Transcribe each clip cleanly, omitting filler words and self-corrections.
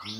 Good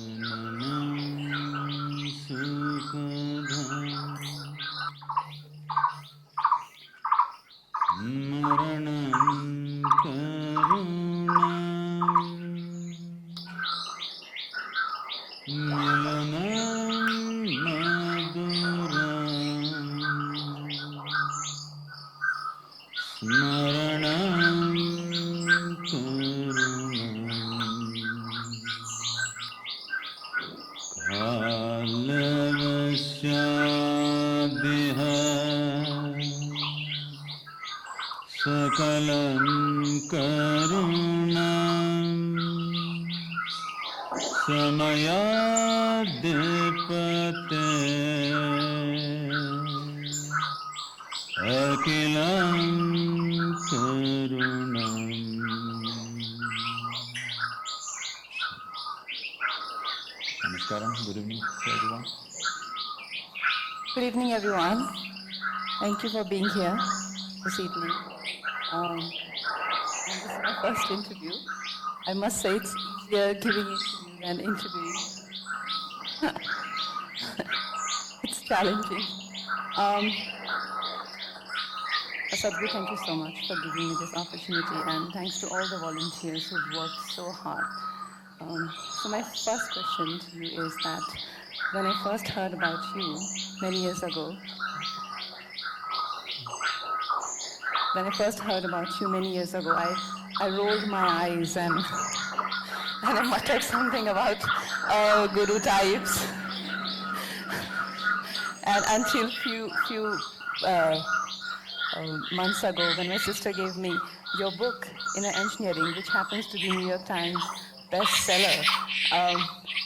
evening, everyone. Thank you for being here this evening. And this is my first interview. I must say it's easier giving interviews than interviewing. It's challenging. Sadhguru, thank you so much for giving me this opportunity, and thanks to all the volunteers who've worked so hard. So my first question to you is that when I first heard about you many years ago, I rolled my eyes and I muttered something about guru types. And until few months ago, when my sister gave me your book, Inner Engineering, which happens to be New York Times bestseller,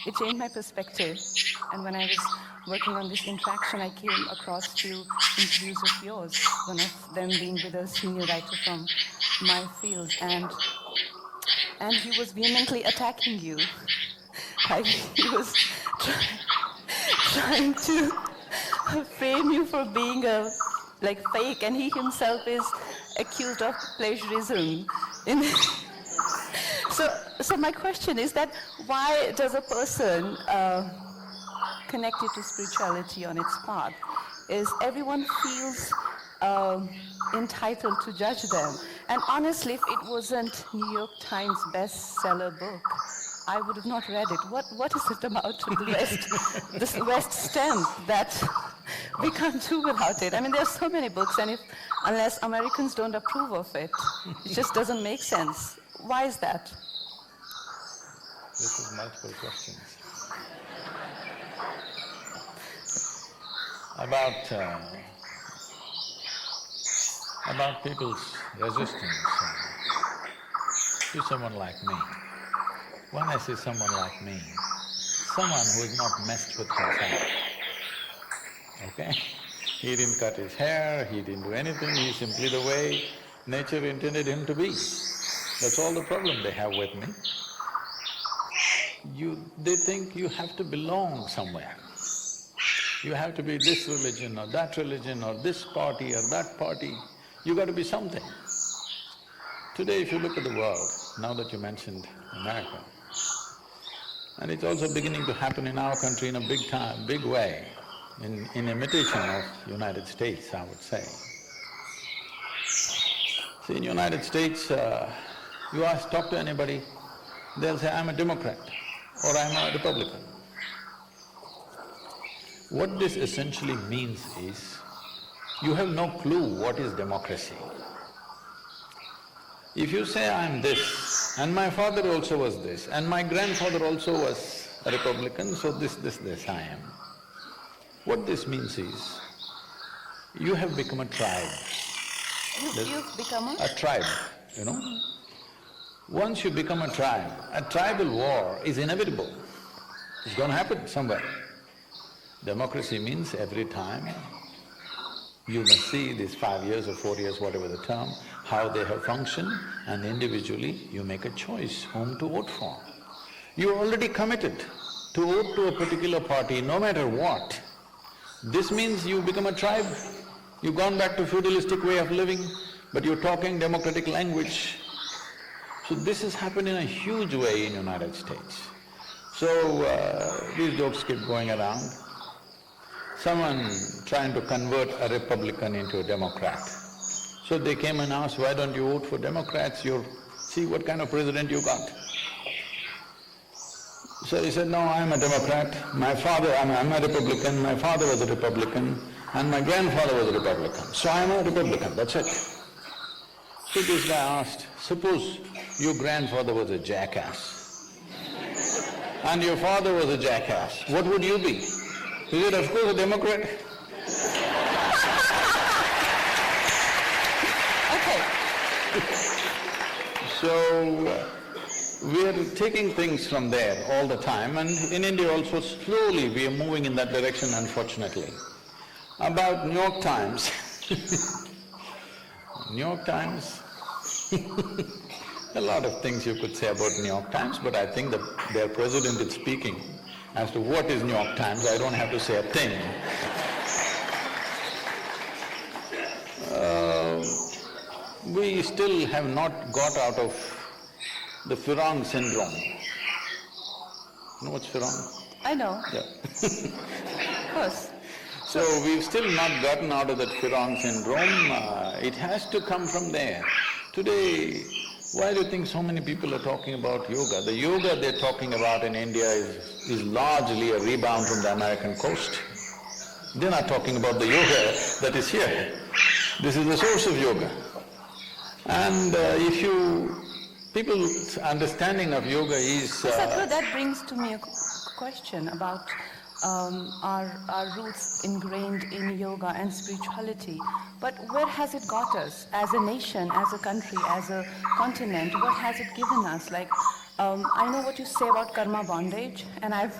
it changed my perspective. And when I was working on this interaction, I came across few interviews of yours, one of them being with a senior writer from my field, and he was vehemently attacking you. He was trying to frame you for being fake, and he himself is accused of plagiarism. So my question is that why does a person connected to spirituality on its path is everyone feels entitled to judge them? And honestly, if it wasn't New York Times bestseller book, I would have not read it. What is it about the West stem that we can't do without it? I mean, there's so many books, and unless Americans don't approve of it, it just doesn't make sense. Why is that? This is multiple questions. About people's resistance to someone like me. When I say someone like me, someone who is not messed with himself, okay? He didn't cut his hair, he didn't do anything, he's simply the way nature intended him to be. That's all the problem they have with me. They think you have to belong somewhere. You have to be this religion or that religion or this party or that party. You got to be something. Today if you look at the world, now that you mentioned America, and it's also beginning to happen in our country in a big way, in imitation of United States, I would say. See, in United States, you talk to anybody, they'll say, I'm a Democrat or I'm a Republican. What this essentially means is, you have no clue what is democracy. If you say, I'm this, and my father also was this, and my grandfather also was a Republican, so this I am. What this means is, you have become a tribe. You've become a tribe, you know. Once you become a tribal war is inevitable. It's going to happen somewhere. Democracy means every time you must see these 5 years or 4 years, whatever the term, how they have functioned, and individually you make a choice whom to vote for. You're already committed to vote to a particular party no matter what. This means you become a tribe. You've gone back to feudalistic way of living, but you're talking democratic language. So this has happened in a huge way in United States. So, these jokes keep going around. Someone trying to convert a Republican into a Democrat. So they came and asked, why don't you vote for Democrats? See what kind of president you got. So he said, no, I'm a Democrat, I'm a Republican, my father was a Republican, and my grandfather was a Republican, so I'm a Republican, that's it. So this guy asked, suppose your grandfather was a jackass and your father was a jackass, what would you be? He said, of course, a Democrat. Okay. So, we are taking things from there all the time, and in India also slowly we are moving in that direction, unfortunately. About New York Times New York Times a lot of things you could say about New York Times, but I think their president is speaking as to what is New York Times, I don't have to say a thing. We still have not got out of the Firang syndrome. You know what's Firang? I know. Yeah. Of course. So we've still not gotten out of that Firang syndrome, it has to come from there. Today, why do you think so many people are talking about yoga? The yoga they're talking about in India is largely a rebound from the American coast. They're not talking about the yoga that is here. This is the source of yoga. And people's understanding of yoga is… Sadhguru, that brings to me a question about our roots ingrained in yoga and spirituality. But where has it got us as a nation, as a country, as a continent? What has it given us? Like, I know what you say about karma bondage, and I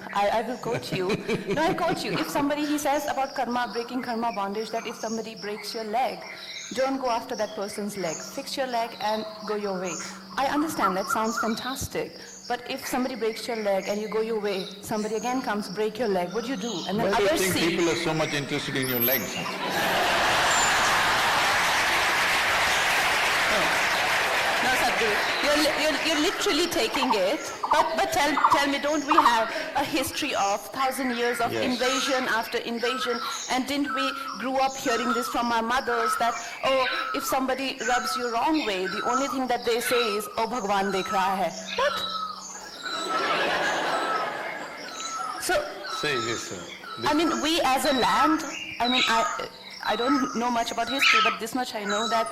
will quote you. No, I'll quote you. If somebody, he says about karma, breaking karma bondage, that if somebody breaks your leg, don't go after that person's leg. Fix your leg and go your way. I understand, that sounds fantastic. But if somebody breaks your leg and you go your way, somebody again comes, break your leg, what do you do? And then why do you others think see… people are so much interested in your legs? No, Sadhguru, you're literally taking it. But tell me, don't we have a history of 1,000 years of Yes. invasion after invasion? And didn't we grew up hearing this from our mothers that, oh, if somebody rubs you wrong way, the only thing that they say is, oh, Bhagwan dekh raha hai. What? So, Say this, I mean, we as a land, I don't know much about history, but this much I know that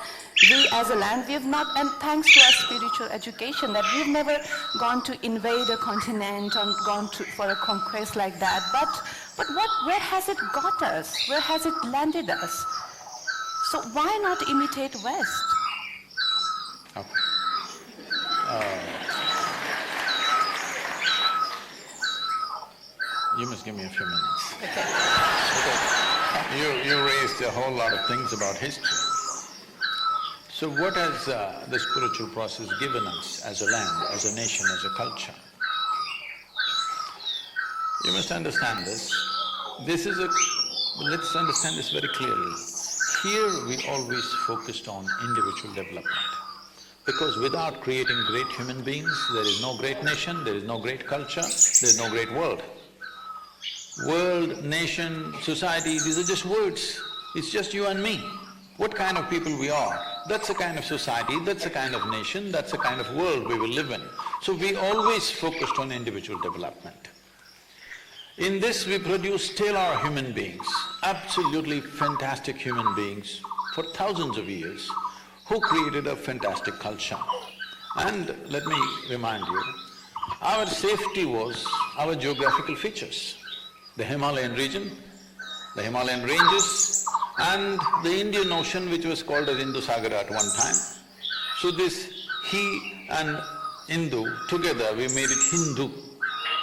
we as a land, we have not, and thanks to our spiritual education, that we've never gone to invade a continent or gone for a conquest like that. But where has it got us? Where has it landed us? So why not imitate West? Okay. You must give me a few minutes. Okay. You raised a whole lot of things about history. So what has the spiritual process given us as a land, as a nation, as a culture? You must understand this. Let's understand this very clearly. Here we always focused on individual development. Because without creating great human beings, there is no great nation, there is no great culture, there is no great world. World, nation, society, these are just words. It's just you and me. What kind of people we are, that's the kind of society, that's the kind of nation, that's the kind of world we will live in. So we always focused on individual development. In this we produce stellar human beings, absolutely fantastic human beings for thousands of years who created a fantastic culture. And let me remind you, our safety was our geographical features. The Himalayan region, the Himalayan ranges, and the Indian Ocean, which was called as Hindu Sagara at one time. So this he and Hindu, together we made it Hindu.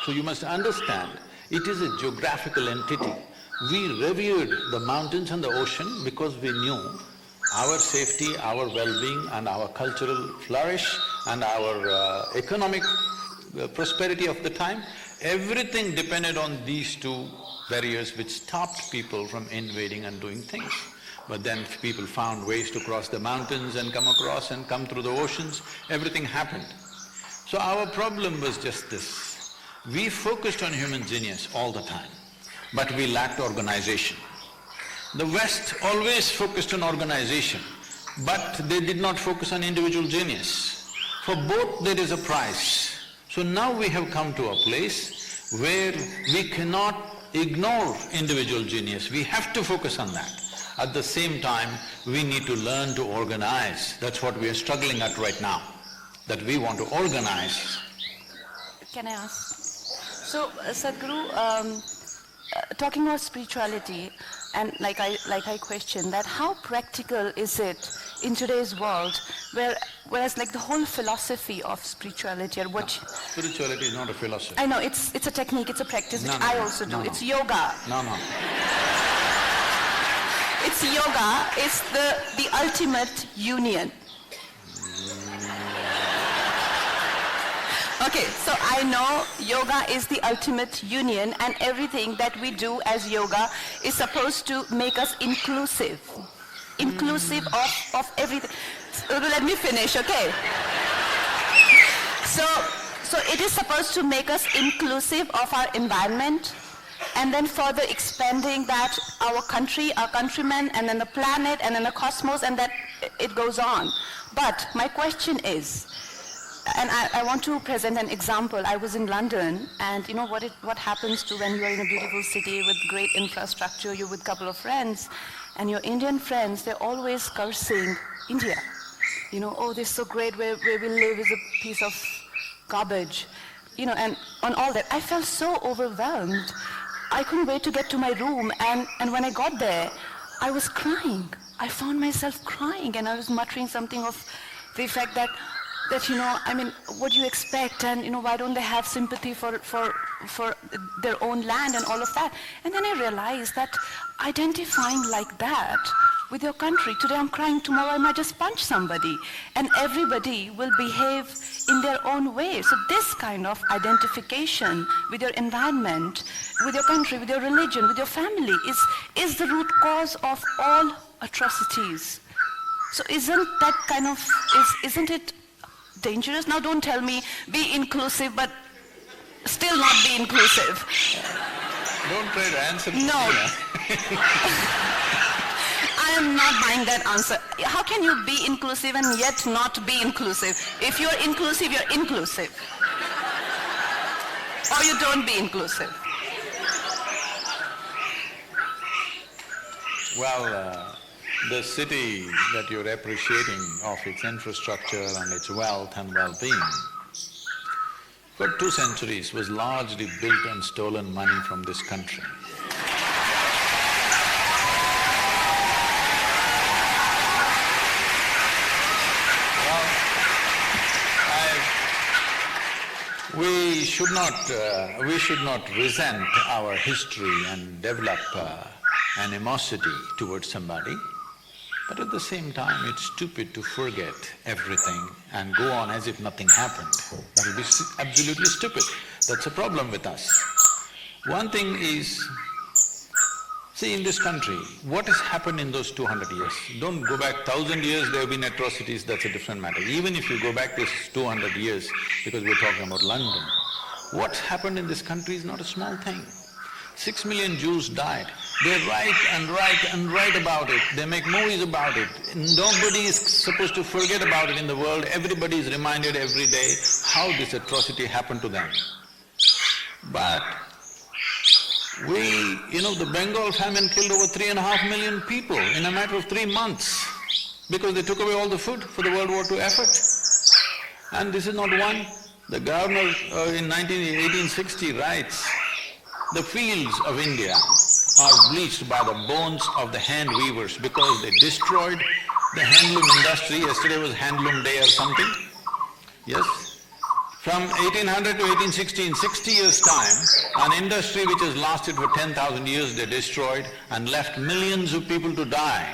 So you must understand, it is a geographical entity. We revered the mountains and the ocean because we knew our safety, our well-being and our cultural flourish and our economic prosperity of the time, everything depended on these two barriers which stopped people from invading and doing things. But then people found ways to cross the mountains and come across and come through the oceans, everything happened. So our problem was just this, We focused on human genius all the time, but we lacked organization. The West always focused on organization, but they did not focus on individual genius. For both there is a price. So now we have come to a place where we cannot ignore individual genius, we have to focus on that. At the same time, we need to learn to organize. That's what we are struggling at right now, that we want to organize. Can I ask? So, Sadhguru, talking about spirituality, and like I question that, how practical is it in today's world, whereas like the whole philosophy of spirituality or what… Spirituality is not a philosophy. I know, it's a technique, it's a practice, which No, I also do. no. It's yoga. No. It's yoga, it's the ultimate union. Okay, so I know yoga is the ultimate union, and everything that we do as yoga is supposed to make us inclusive. Inclusive of everything. So let me finish, okay? So it is supposed to make us inclusive of our environment, and then further expanding that our country, our countrymen, and then the planet, and then the cosmos, and that it goes on. But my question is, and I want to present an example. I was in London, and you know what happens to when you are in a beautiful city with great infrastructure, you're with a couple of friends, and your Indian friends, they're always cursing India. You know, oh, this is so great, where we live is a piece of garbage. You know, and on all that, I felt so overwhelmed. I couldn't wait to get to my room, and when I got there, I was crying. I found myself crying, and I was muttering something of the effect that you know, I mean, what do you expect, and you know, why don't they have sympathy for their own land and all of that? And then I realized that identifying like that with your country, today I'm crying, tomorrow I might just punch somebody, and everybody will behave in their own way. So this kind of identification with your environment, with your country, with your religion, with your family is the root cause of all atrocities. So isn't that kind of, isn't it dangerous? Now don't tell me be inclusive, but still not be inclusive. Don't try to answer me. No. I am not buying that answer. How can you be inclusive and yet not be inclusive? If you're inclusive, you're inclusive. Or you don't be inclusive. Well, the city that you're appreciating of its infrastructure and its wealth and well-being, for 2 centuries was largely built on stolen money from this country. Well, we should not resent our history and develop animosity towards somebody. But at the same time, it's stupid to forget everything and go on as if nothing happened. That will be absolutely stupid. That's a problem with us. One thing is, see, in this country, what has happened in those 200 years? Don't go back 1,000 years, there have been atrocities, that's a different matter. Even if you go back this 200 years, because we're talking about London, what's happened in this country is not a small thing. 6 million Jews died. They write and write and write about it, they make movies about it. Nobody is supposed to forget about it in the world, everybody is reminded every day how this atrocity happened to them. But the Bengal famine killed over 3.5 million people in a matter of 3 months because they took away all the food for the World War II effort. And this is not one. The governor in 1860 writes, the fields of India are bleached by the bones of the hand weavers because they destroyed the handloom industry. Yesterday was handloom day or something. Yes? From 1800 to 1860, in 60 years' time, an industry which has lasted for 10,000 years they destroyed and left millions of people to die.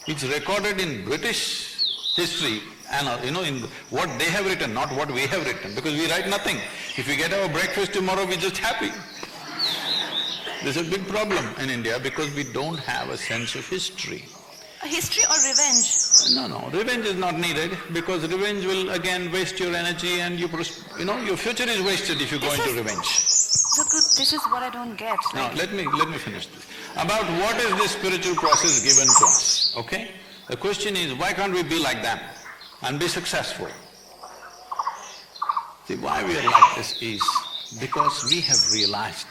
It's recorded in British history and in what they have written, not what we have written, because we write nothing. If we get our breakfast tomorrow, we're just happy. This is a big problem in India because we don't have a sense of history. A history or revenge? No, revenge is not needed because revenge will again waste your energy and your future is wasted if you go into revenge. Sadhguru, this is what I don't get. Now, let me finish this. About what is this spiritual process given to us, okay? The question is, why can't we be like them and be successful? See, why we are like this is because we have realized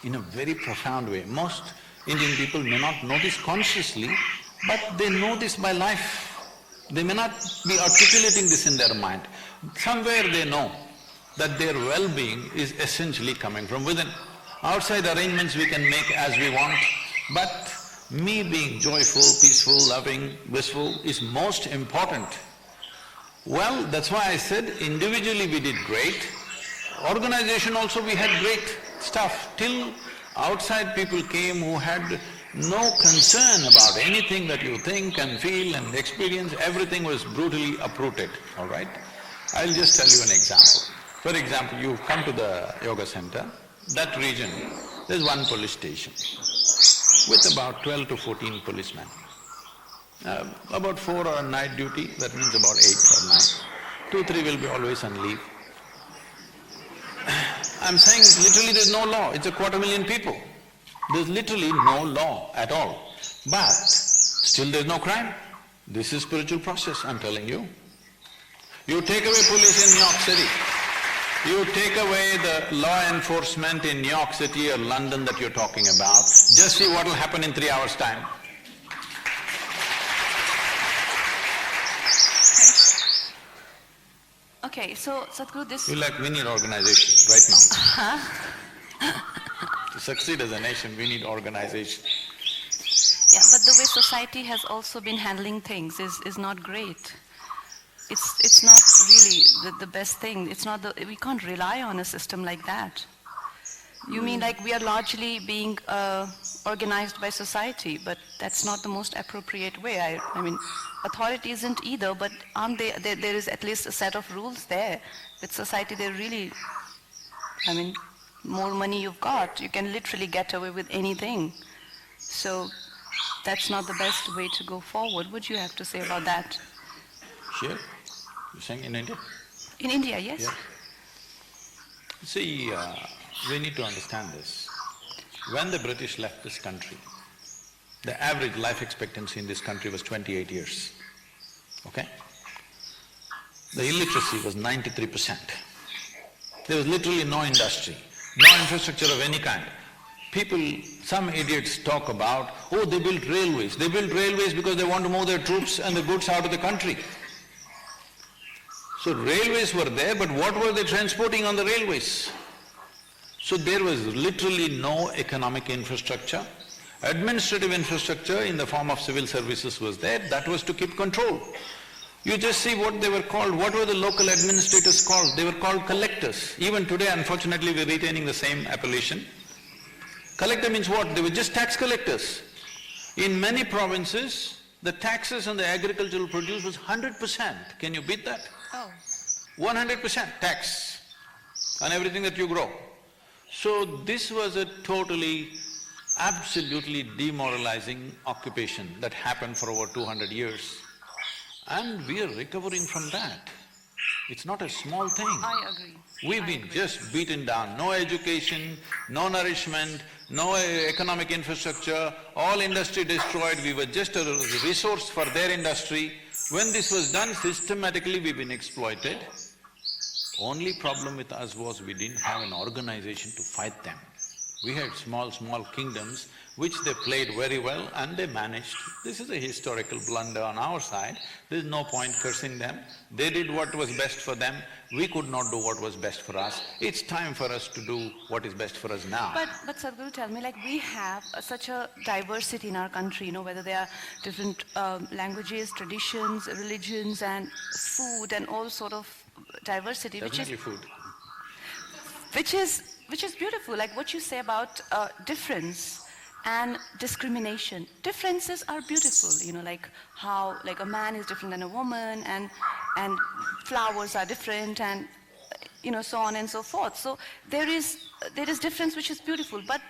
in a very profound way, most Indian people may not know this consciously, but they know this by life. They may not be articulating this in their mind. Somewhere they know that their well-being is essentially coming from within. Outside arrangements we can make as we want, but me being joyful, peaceful, loving, blissful is most important. Well, that's why I said individually we did great, organization also we had great stuff, till outside people came who had no concern about anything that you think and feel and experience, everything was brutally uprooted, all right? I'll just tell you an example. For example, you come to the yoga center, that region, there's one police station with about 12 to 14 policemen. About 4 are on night duty, that means about 8 or 9. 2, 3 will be always on leave. I'm saying literally there's no law, it's 250,000 people. There's literally no law at all. But still there's no crime. This is spiritual process, I'm telling you. You take away police in New York City, you take away the law enforcement in New York City or London that you're talking about, just see what will happen in 3 hours' time. Okay, so Sadhguru, this… We need organization right now. To succeed as a nation, we need organization. Yeah, but the way society has also been handling things is not great. It's not really the best thing. It's not we can't rely on a system like that. You mean like we are largely being organized by society, but that's not the most appropriate way. I mean, authority isn't either, but aren't there is at least a set of rules there. With society, they're really, I mean, more money you've got, you can literally get away with anything. So that's not the best way to go forward. What do you have to say about that? Sure. You're saying in India? In India, yes. Yeah. See, we need to understand this. When the British left this country, the average life expectancy in this country was 28 years, okay? The illiteracy was 93%. There was literally no industry, no infrastructure of any kind. People, some idiots talk about, oh, they built railways. They built railways because they want to move their troops and the goods out of the country. So railways were there, but what were they transporting on the railways? So there was literally no economic infrastructure. Administrative infrastructure in the form of civil services was there, that was to keep control. You just see what they were called, what were the local administrators called? They were called collectors. Even today, unfortunately, we're retaining the same appellation. Collector means what? They were just tax collectors. In many provinces, the taxes on the agricultural produce was 100%. Can you beat that? Oh. 100% tax on everything that you grow. So this was a totally, absolutely demoralizing occupation that happened for over 200 years. And we are recovering from that. It's not a small thing. I agree. We've been just beaten down, no education, no nourishment, no economic infrastructure, all industry destroyed, we were just a resource for their industry. When this was done, systematically we've been exploited. Only problem with us was we didn't have an organization to fight them. We had small kingdoms which they played very well and they managed. This is a historical blunder on our side, there's no point cursing them. They did what was best for them, we could not do what was best for us. It's time for us to do what is best for us now. But Sadhguru, tell me, like we have such a diversity in our country, you know, whether there are different languages, traditions, religions and food and all sort of diversity, Definitely food. which is beautiful, like what you say about difference and discrimination. Differences are beautiful, you know, like how like a man is different than a woman and flowers are different and you know, so on and so forth. So there is difference which is beautiful, but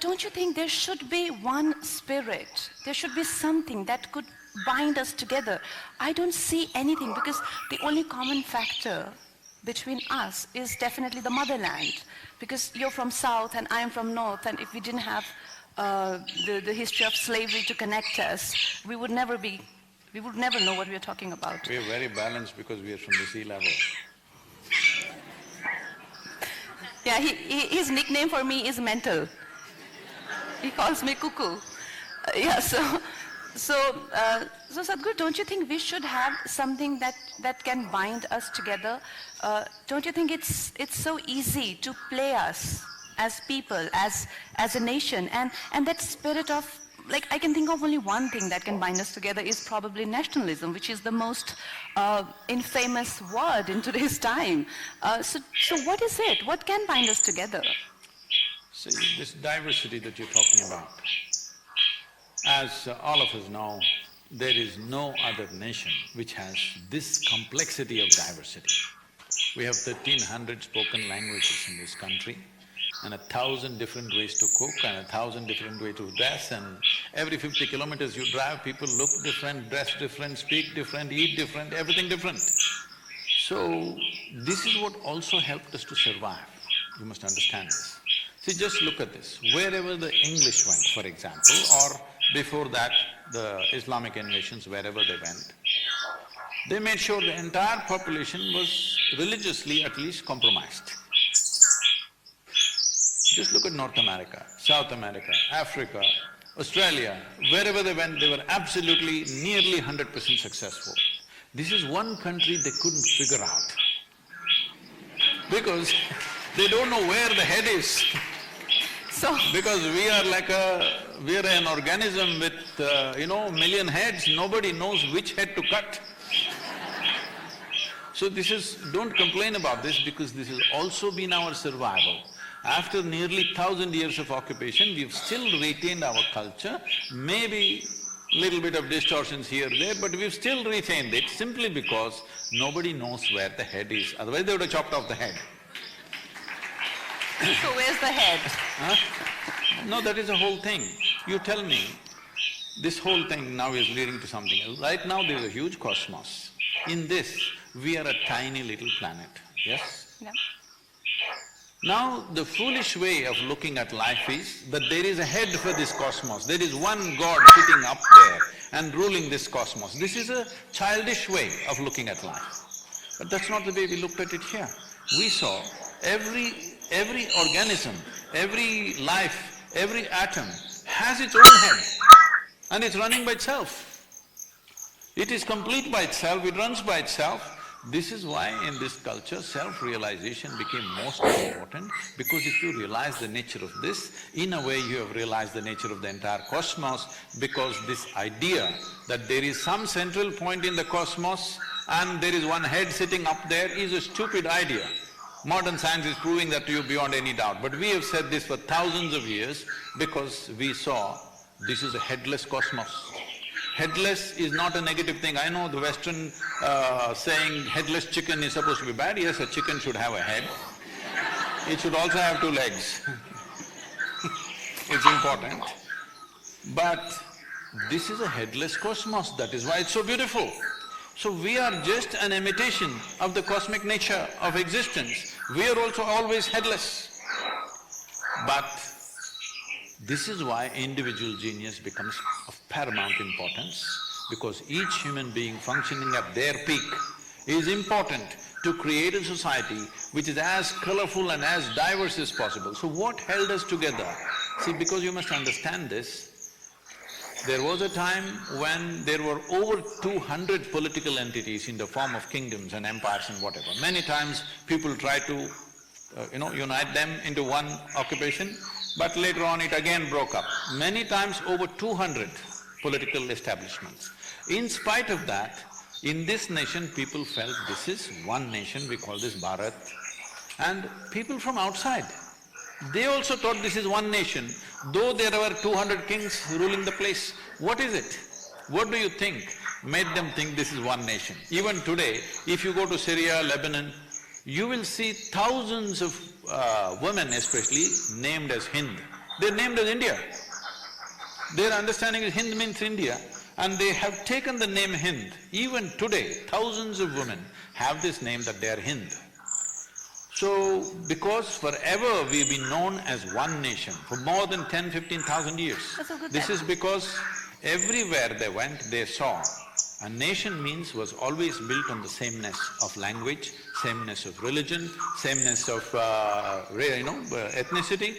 don't you think there should be one spirit? There should be something that could bind us together? I don't see anything, because the only common factor between us is definitely the motherland. Because you're from south and I'm from north, and if we didn't have the history of slavery to connect us, we would never know what we're talking about. We are very balanced because we are from the sea level. Yeah, his nickname for me is mental. He calls me cuckoo. So Sadhguru, don't you think we should have something that can bind us together? Don't you think it's so easy to play us as people, as a nation, and that spirit of, like, I can think of only one thing that can bind us together is probably nationalism, which is the most infamous word in today's time. So what is it? What can bind us together? See, this diversity that you're talking about, as all of us know, there is no other nation which has this complexity of diversity. We have 1,300 spoken languages in this country, and 1,000 different ways to cook and 1,000 different ways to dress, and every 50 kilometers you drive, people look different, dress different, speak different, eat different, everything different. So, this is what also helped us to survive. You must understand this. See, just look at this. Wherever the English went, for example, or before that, the Islamic invasions, wherever they went, they made sure the entire population was religiously at least compromised. Just look at North America, South America, Africa, Australia, wherever they went, they were absolutely nearly 100% successful. This is one country they couldn't figure out because they don't know where the head is. So… Because we're an organism with, million heads, nobody knows which head to cut. So don't complain about this, because this has also been our survival. After nearly 1,000 years of occupation, we've still retained our culture, maybe little bit of distortions here there, but we've still retained it simply because nobody knows where the head is, otherwise they would have chopped off the head. So where's the head? Huh? No, that is the whole thing. You tell me, this whole thing now is leading to something else. Right now there is a huge cosmos. In this, we are a tiny little planet, yes? Yeah. Now, the foolish way of looking at life is that there is a head for this cosmos, there is one God sitting up there and ruling this cosmos. This is a childish way of looking at life. But that's not the way we looked at it here. We saw every organism, every life, every atom has its own head and it's running by itself. It is complete by itself, it runs by itself. This is why in this culture, self-realization became most important, because if you realize the nature of this, in a way you have realized the nature of the entire cosmos, because this idea that there is some central point in the cosmos and there is one head sitting up there is a stupid idea. Modern science is proving that to you beyond any doubt, but we have said this for thousands of years because we saw this is a headless cosmos. Headless is not a negative thing. I know the Western saying headless chicken is supposed to be bad. Yes, a chicken should have a head. It should also have 2 legs. It's important. But this is a headless cosmos, that is why it's so beautiful. So we are just an imitation of the cosmic nature of existence. We are also always headless. But this is why individual genius becomes of paramount importance, because each human being functioning at their peak is important to create a society which is as colorful and as diverse as possible. So what held us together? See, because you must understand this, there was a time when there were over 200 political entities in the form of kingdoms and empires and whatever. Many times people try to, unite them into one occupation, but later on it again broke up. Many times over 200 political establishments. In spite of that, in this nation people felt this is one nation, we call this Bharat, and people from outside, they also thought this is one nation, though there were 200 kings ruling the place. What is it? What do you think made them think this is one nation? Even today, if you go to Syria, Lebanon, you will see thousands of women especially named as Hind. They're named as India. Their understanding is Hind means India, and they have taken the name Hind. Even today, thousands of women have this name that they are Hind. So, because forever we've been known as one nation for more than 10,000–15,000 years. This is because everywhere they went, they saw a nation was always built on the sameness of language, sameness of religion, sameness of ethnicity.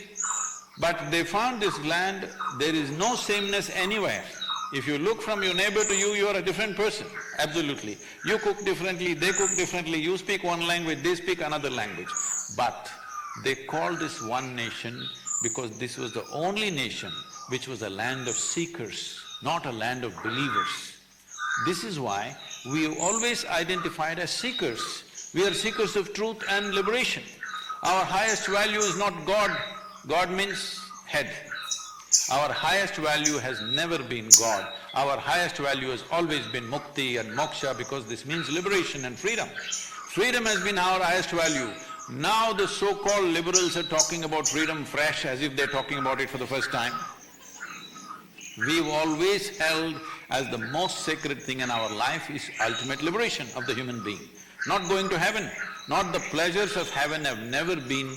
But they found this land, there is no sameness anywhere. If you look from your neighbor to you, you are a different person, absolutely. You cook differently, they cook differently, you speak one language, they speak another language. But they called this one nation because this was the only nation which was a land of seekers, not a land of believers. This is why we have always identified as seekers. We are seekers of truth and liberation. Our highest value is not God. God means head. Our highest value has never been God. Our highest value has always been mukti and moksha, because this means liberation and freedom. Freedom has been our highest value. Now the so-called liberals are talking about freedom fresh as if they're talking about it for the first time. We've always held as the most sacred thing in our life is ultimate liberation of the human being. Not going to heaven, not the pleasures of heaven have never been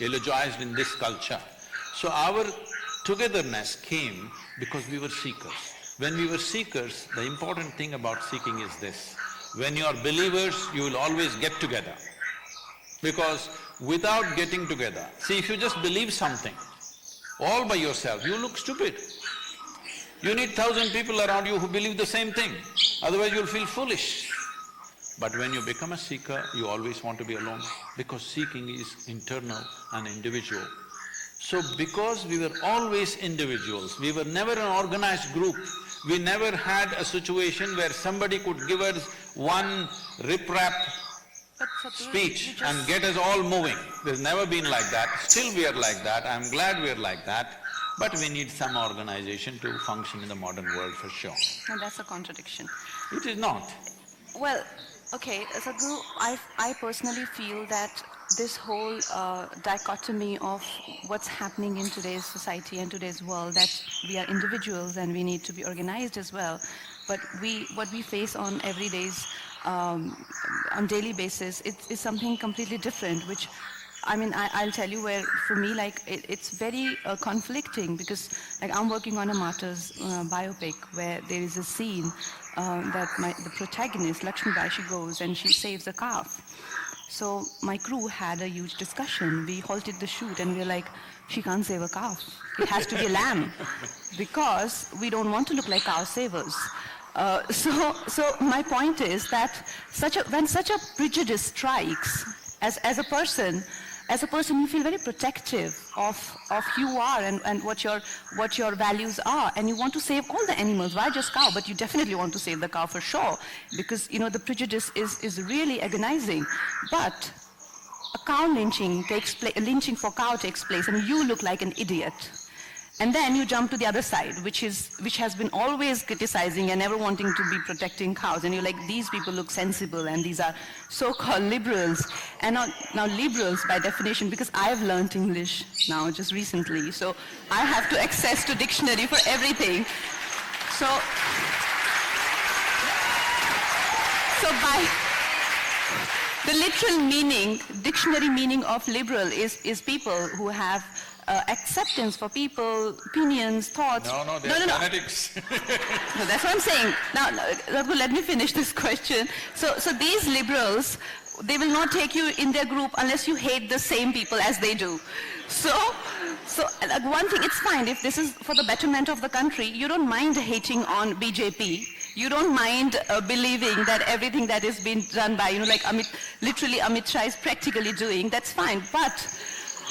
eulogized in this culture. So our togetherness came because we were seekers. When we were seekers, the important thing about seeking is this: when you are believers, you will always get together. Because without getting together, see, if you just believe something all by yourself, you look stupid. You need 1,000 people around you who believe the same thing, otherwise you'll feel foolish. But when you become a seeker, you always want to be alone, because seeking is internal and individual. So because we were always individuals, we were never an organized group, we never had a situation where somebody could give us one rip-rap speech and get us all moving. There's never been like that. Still we are like that, I'm glad we are like that, but we need some organization to function in the modern world for sure. And that's a contradiction. It is not. Well, okay, Sadhguru, I personally feel that this whole dichotomy of what's happening in today's society and today's world, that we are individuals and we need to be organized as well, but what we face on every day's, on daily basis, it's something completely different, which I mean, I'll tell you where, for me, like, it's very conflicting, because, like, I'm working on a martyr's biopic where there is a scene that the protagonist, Lakshmi Bai, she goes and she saves a calf. So my crew had a huge discussion. We halted the shoot and we were like, she can't save a calf. It has to be a lamb, because we don't want to look like cow savers. So my point is that when such a prejudice strikes, as a person, you feel very protective of who you are and what your values are, and you want to save all the animals. Why just cow? But you definitely want to save the cow for sure, because the prejudice is really agonizing. But a cow lynching lynching for cow takes place, and you look like an idiot. And then you jump to the other side, which has been always criticizing and never wanting to be protecting cows. And you're like, these people look sensible, and these are so-called liberals. And now liberals, by definition, because I've learned English now just recently, so I have to access to dictionary for everything. So by the literal meaning, dictionary meaning of liberal is people who have acceptance for people, opinions, thoughts. No, they're fanatics. No, that's what I'm saying. Now, let me finish this question. So these liberals, they will not take you in their group unless you hate the same people as they do. So one thing, it's fine if this is for the betterment of the country. You don't mind hating on BJP. You don't mind believing that everything that is being done by, like Amit Shah is practically doing. That's fine.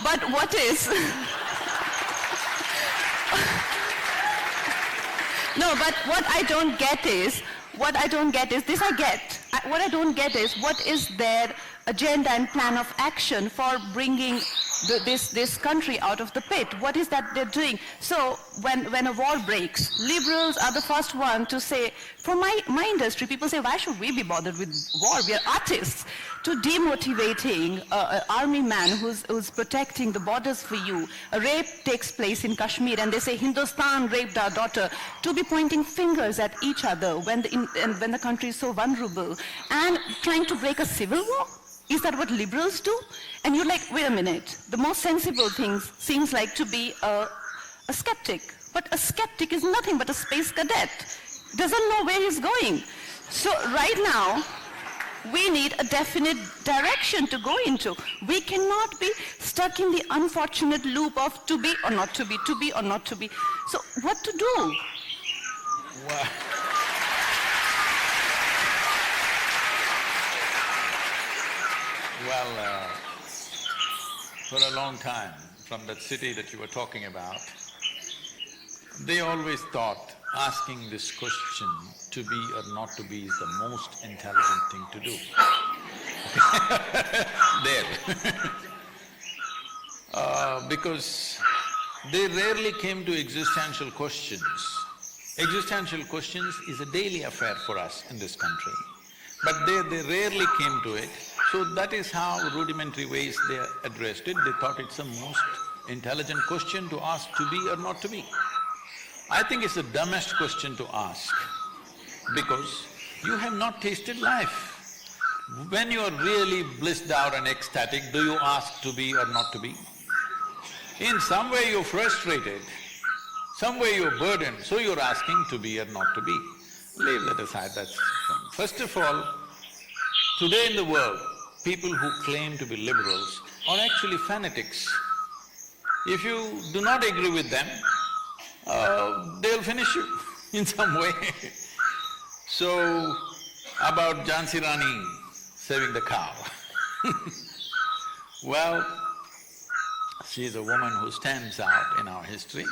But what is? No, but what I don't get is, this I get. What I don't get is, what is their agenda and plan of action for bringing this country out of the pit. What is that they're doing? So when a war breaks, liberals are the first one to say, for my industry, people say, why should we be bothered with war? We are artists. To demotivating an army man who's protecting the borders for you. A rape takes place in Kashmir and they say, Hindustan raped our daughter. To be pointing fingers at each other when the country is so vulnerable and trying to break a civil war? Is that what liberals do? And you're like, wait a minute, the most sensible thing seems like to be a skeptic. But a skeptic is nothing but a space cadet. Doesn't know where he's going. So right now, we need a definite direction to go into. We cannot be stuck in the unfortunate loop of to be or not to be or not to be. So what to do? Well, for a long time, from that city that you were talking about, they always thought asking this question, to be or not to be, is the most intelligent thing to do. There. Because they rarely came to existential questions. Existential questions is a daily affair for us in this country, but they rarely came to it. So that is how rudimentary ways they addressed it. They thought it's the most intelligent question to ask, to be or not to be. I think it's the dumbest question to ask, because you have not tasted life. When you are really blissed out and ecstatic, do you ask to be or not to be? In some way you're frustrated, some way you're burdened, so you're asking to be or not to be. Leave that aside, that's… First of all, today in the world, people who claim to be liberals are actually fanatics. If you do not agree with them, they'll finish you in some way. So, about Jhansi Rani saving the cow. Well, she is a woman who stands out in our history,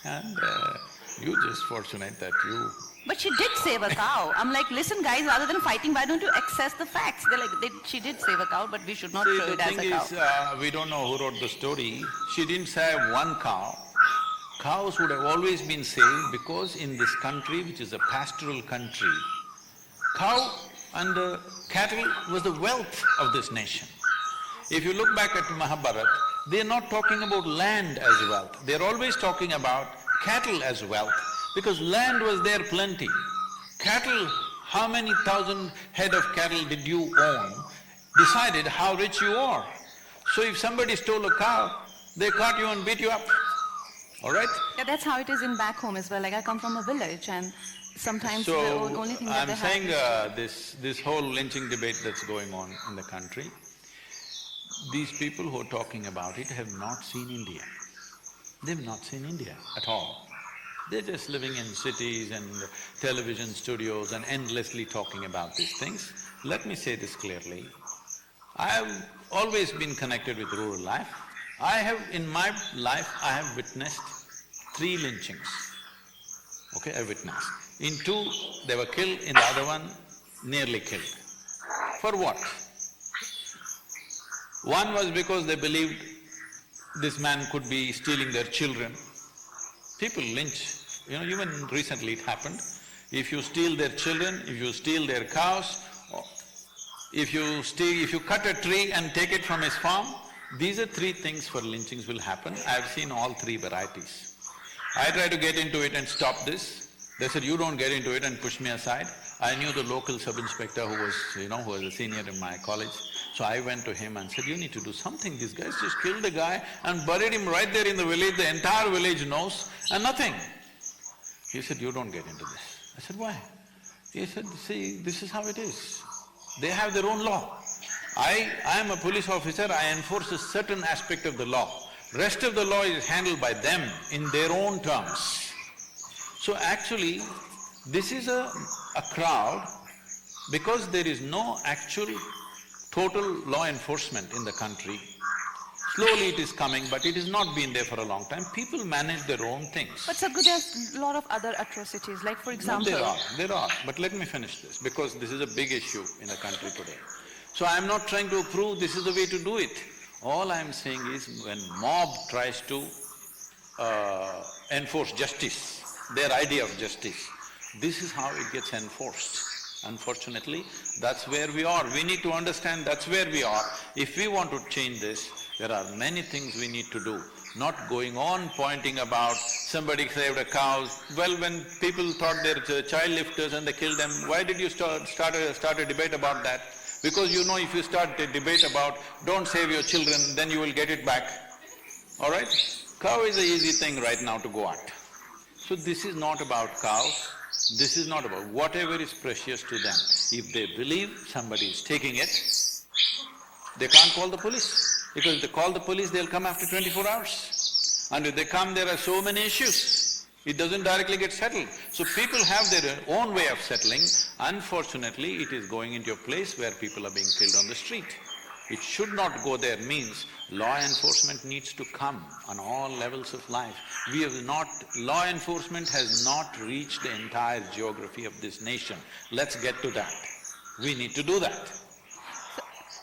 and you're just fortunate that you… But she did save a cow. I'm like, listen guys, rather than fighting, why don't you access the facts? They're like, she did save a cow, but we should not throw it as a cow. The thing is, we don't know who wrote the story. She didn't save one cow. Cows would have always been saved because in this country, which is a pastoral country, cow and cattle was the wealth of this nation. If you look back at Mahabharata, they're not talking about land as wealth, they're always talking about cattle as wealth, because land was there plenty. Cattle, how many thousand head of cattle did you own, decided how rich you are. So if somebody stole a cow, they caught you and beat you up. All right? Yeah, that's how it is in back home as well. Like I come from a village and sometimes the only thing that they have… So, I'm saying this whole lynching debate that's going on in the country, these people who are talking about it have not seen India. They've not seen India at all. They're just living in cities and television studios and endlessly talking about these things. Let me say this clearly, I have always been connected with rural life. In my life, I have witnessed 3 lynchings. Okay, I witnessed. In 2, they were killed, in the other one, nearly killed. For what? One was because they believed this man could be stealing their children. People lynch, even recently it happened. If you steal their children, if you steal their cows, if you cut a tree and take it from his farm, these are 3 things for lynchings will happen. I've seen all 3 varieties. I tried to get into it and stop this. They said, you don't get into it, and pushed me aside. I knew the local sub-inspector who was a senior in my college. So I went to him and said, you need to do something. These guys just killed a guy and buried him right there in the village. The entire village knows and nothing. He said, you don't get into this. I said, why? He said, see, this is how it is. They have their own law. I am a police officer, I enforce a certain aspect of the law. Rest of the law is handled by them in their own terms. So actually, this is a crowd, because there is no actual total law enforcement in the country. Slowly it is coming, but it has not been there for a long time. People manage their own things. But Sadhguru, there's a lot of other atrocities, like for example… No, there are, but let me finish this, because this is a big issue in the country today. So I'm not trying to prove this is the way to do it. All I'm saying is when mob tries to enforce justice, their idea of justice, this is how it gets enforced. Unfortunately, that's where we are. We need to understand that's where we are. If we want to change this, there are many things we need to do, not going on pointing about somebody saved a cow. Well, when people thought they're child lifters and they killed them, why did you start a debate about that? Because you know if you start a debate about don't save your children, then you will get it back, all right? Cow is an easy thing right now to go at. So this is not about cows, this is not about… whatever is precious to them. If they believe somebody is taking it, they can't call the police, because if they call the police, they'll come after 24 hours. And if they come, there are so many issues, it doesn't directly get settled. So people have their own way of settling. Unfortunately, it is going into a place where people are being killed on the street. It should not go there, means law enforcement needs to come on all levels of life. We have not… law enforcement has not reached the entire geography of this nation. Let's get to that. We need to do that.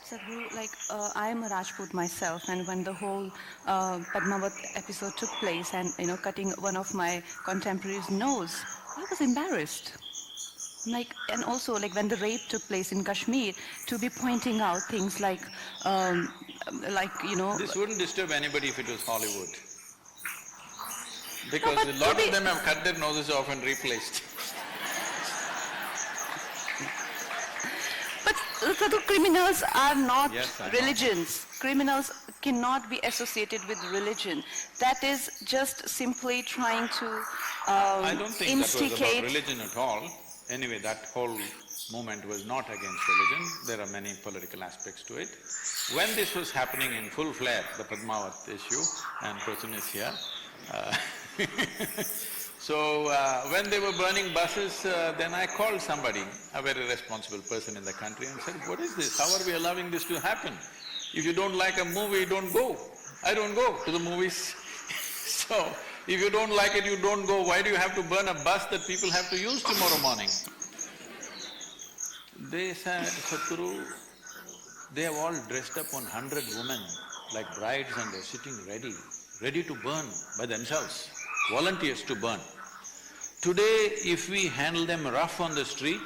Sadhguru, I am a Rajput myself, and when the whole Padmavat episode took place and, cutting one of my contemporaries' nose, I was embarrassed. And also when the rape took place in Kashmir, to be pointing out things like… This wouldn't disturb anybody if it was Hollywood, because a lot of them have cut their noses off and replaced. But Sadhu, criminals are not Yes, I know. religions. Criminals cannot be associated with religion. That is just simply trying to I don't think that was instigate… about religion at all. Anyway, that whole movement was not against religion, there are many political aspects to it. When this was happening in full flare, the Padmavat issue, and Prachun is here, so when they were burning buses, then I called somebody, a very responsible person in the country, and said, what is this? How are we allowing this to happen? If you don't like a movie, don't go. I don't go to the movies. So, if you don't like it, you don't go. Why do you have to burn a bus that people have to use tomorrow morning? They said, Sadhguru, they have all dressed up 100 women like brides, and they're sitting ready to burn by themselves, volunteers to burn. Today, if we handle them rough on the street,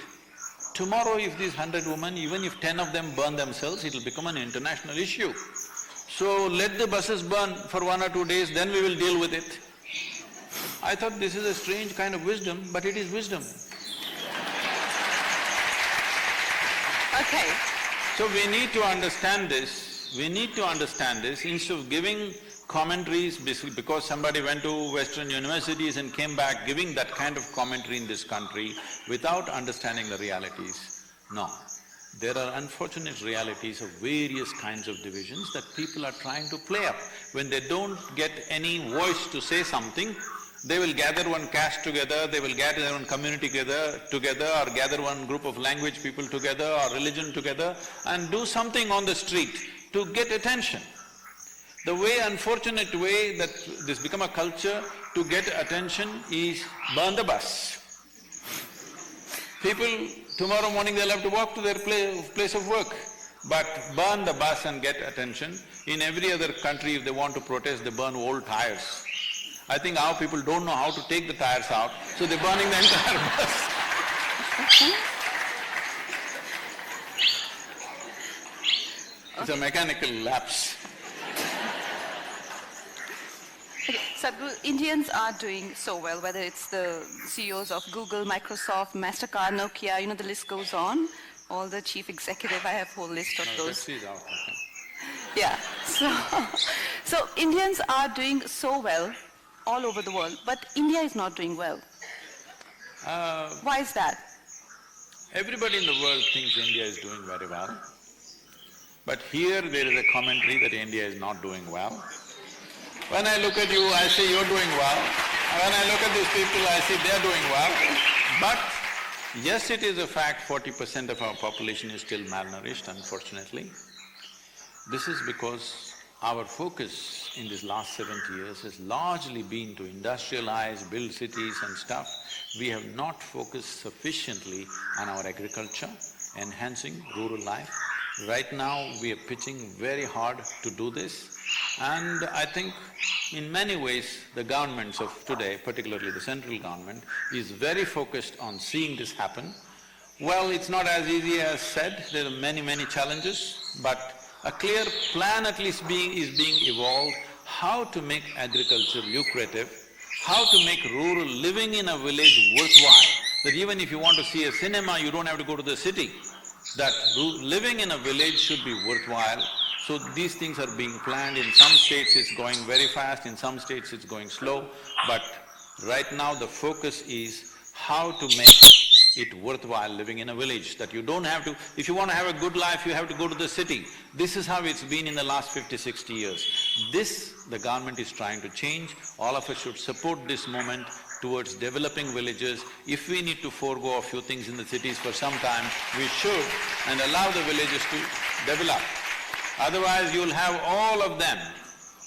tomorrow if these 100 women, even if 10 of them burn themselves, it'll become an international issue. So let the buses burn for 1 or 2 days, then we will deal with it. I thought this is a strange kind of wisdom, but it is wisdom. Okay. So we need to understand this, instead of giving commentaries because somebody went to Western universities and came back giving that kind of commentary in this country without understanding the realities. No. There are unfortunate realities of various kinds of divisions that people are trying to play up. When they don't get any voice to say something, they will gather one caste together, they will gather one community together, or gather one group of language people together or religion together and do something on the street to get attention. The unfortunate way that this become a culture to get attention is burn the bus. People, tomorrow morning they'll have to walk to their place of work, but burn the bus and get attention. In every other country, if they want to protest, they burn old tires. I think our people don't know how to take the tires out, so they're burning the entire bus. It's a mechanical lapse. Okay, Sadhguru, Indians are doing so well, whether it's the CEOs of Google, Microsoft, MasterCard, Nokia, the list goes on. All the chief executive, I have a whole list of those. Pepsi is out, okay. Yeah, so Indians are doing so well all over the world, but India is not doing well. Why is that? Everybody in the world thinks India is doing very well, but here there is a commentary that India is not doing well. When I look at you, I say you're doing well. When I look at these people, I see they're doing well. But yes, it is a fact 40% of our population is still malnourished, unfortunately. This is because our focus in these last 70 years has largely been to industrialize, build cities and stuff. We have not focused sufficiently on our agriculture, enhancing rural life, Right now, we are pitching very hard to do this, and I think in many ways, the governments of today, particularly the central government, is very focused on seeing this happen. Well, it's not as easy as said, there are many challenges, but a clear plan at least is being evolved, how to make agriculture lucrative, how to make rural living in a village worthwhile, that even if you want to see a cinema, you don't have to go to the city, that living in a village should be worthwhile. So these things are being planned. In some states it's going very fast, in some states it's going slow, but right now the focus is how to make it worthwhile living in a village, that you don't have to… If you want to have a good life, you have to go to the city. This is how it's been in the last 50, 60 years. This, the government is trying to change. All of us should support this movement towards developing villages. If we need to forego a few things in the cities for some time, we should, and allow the villages to develop. Otherwise, you'll have all of them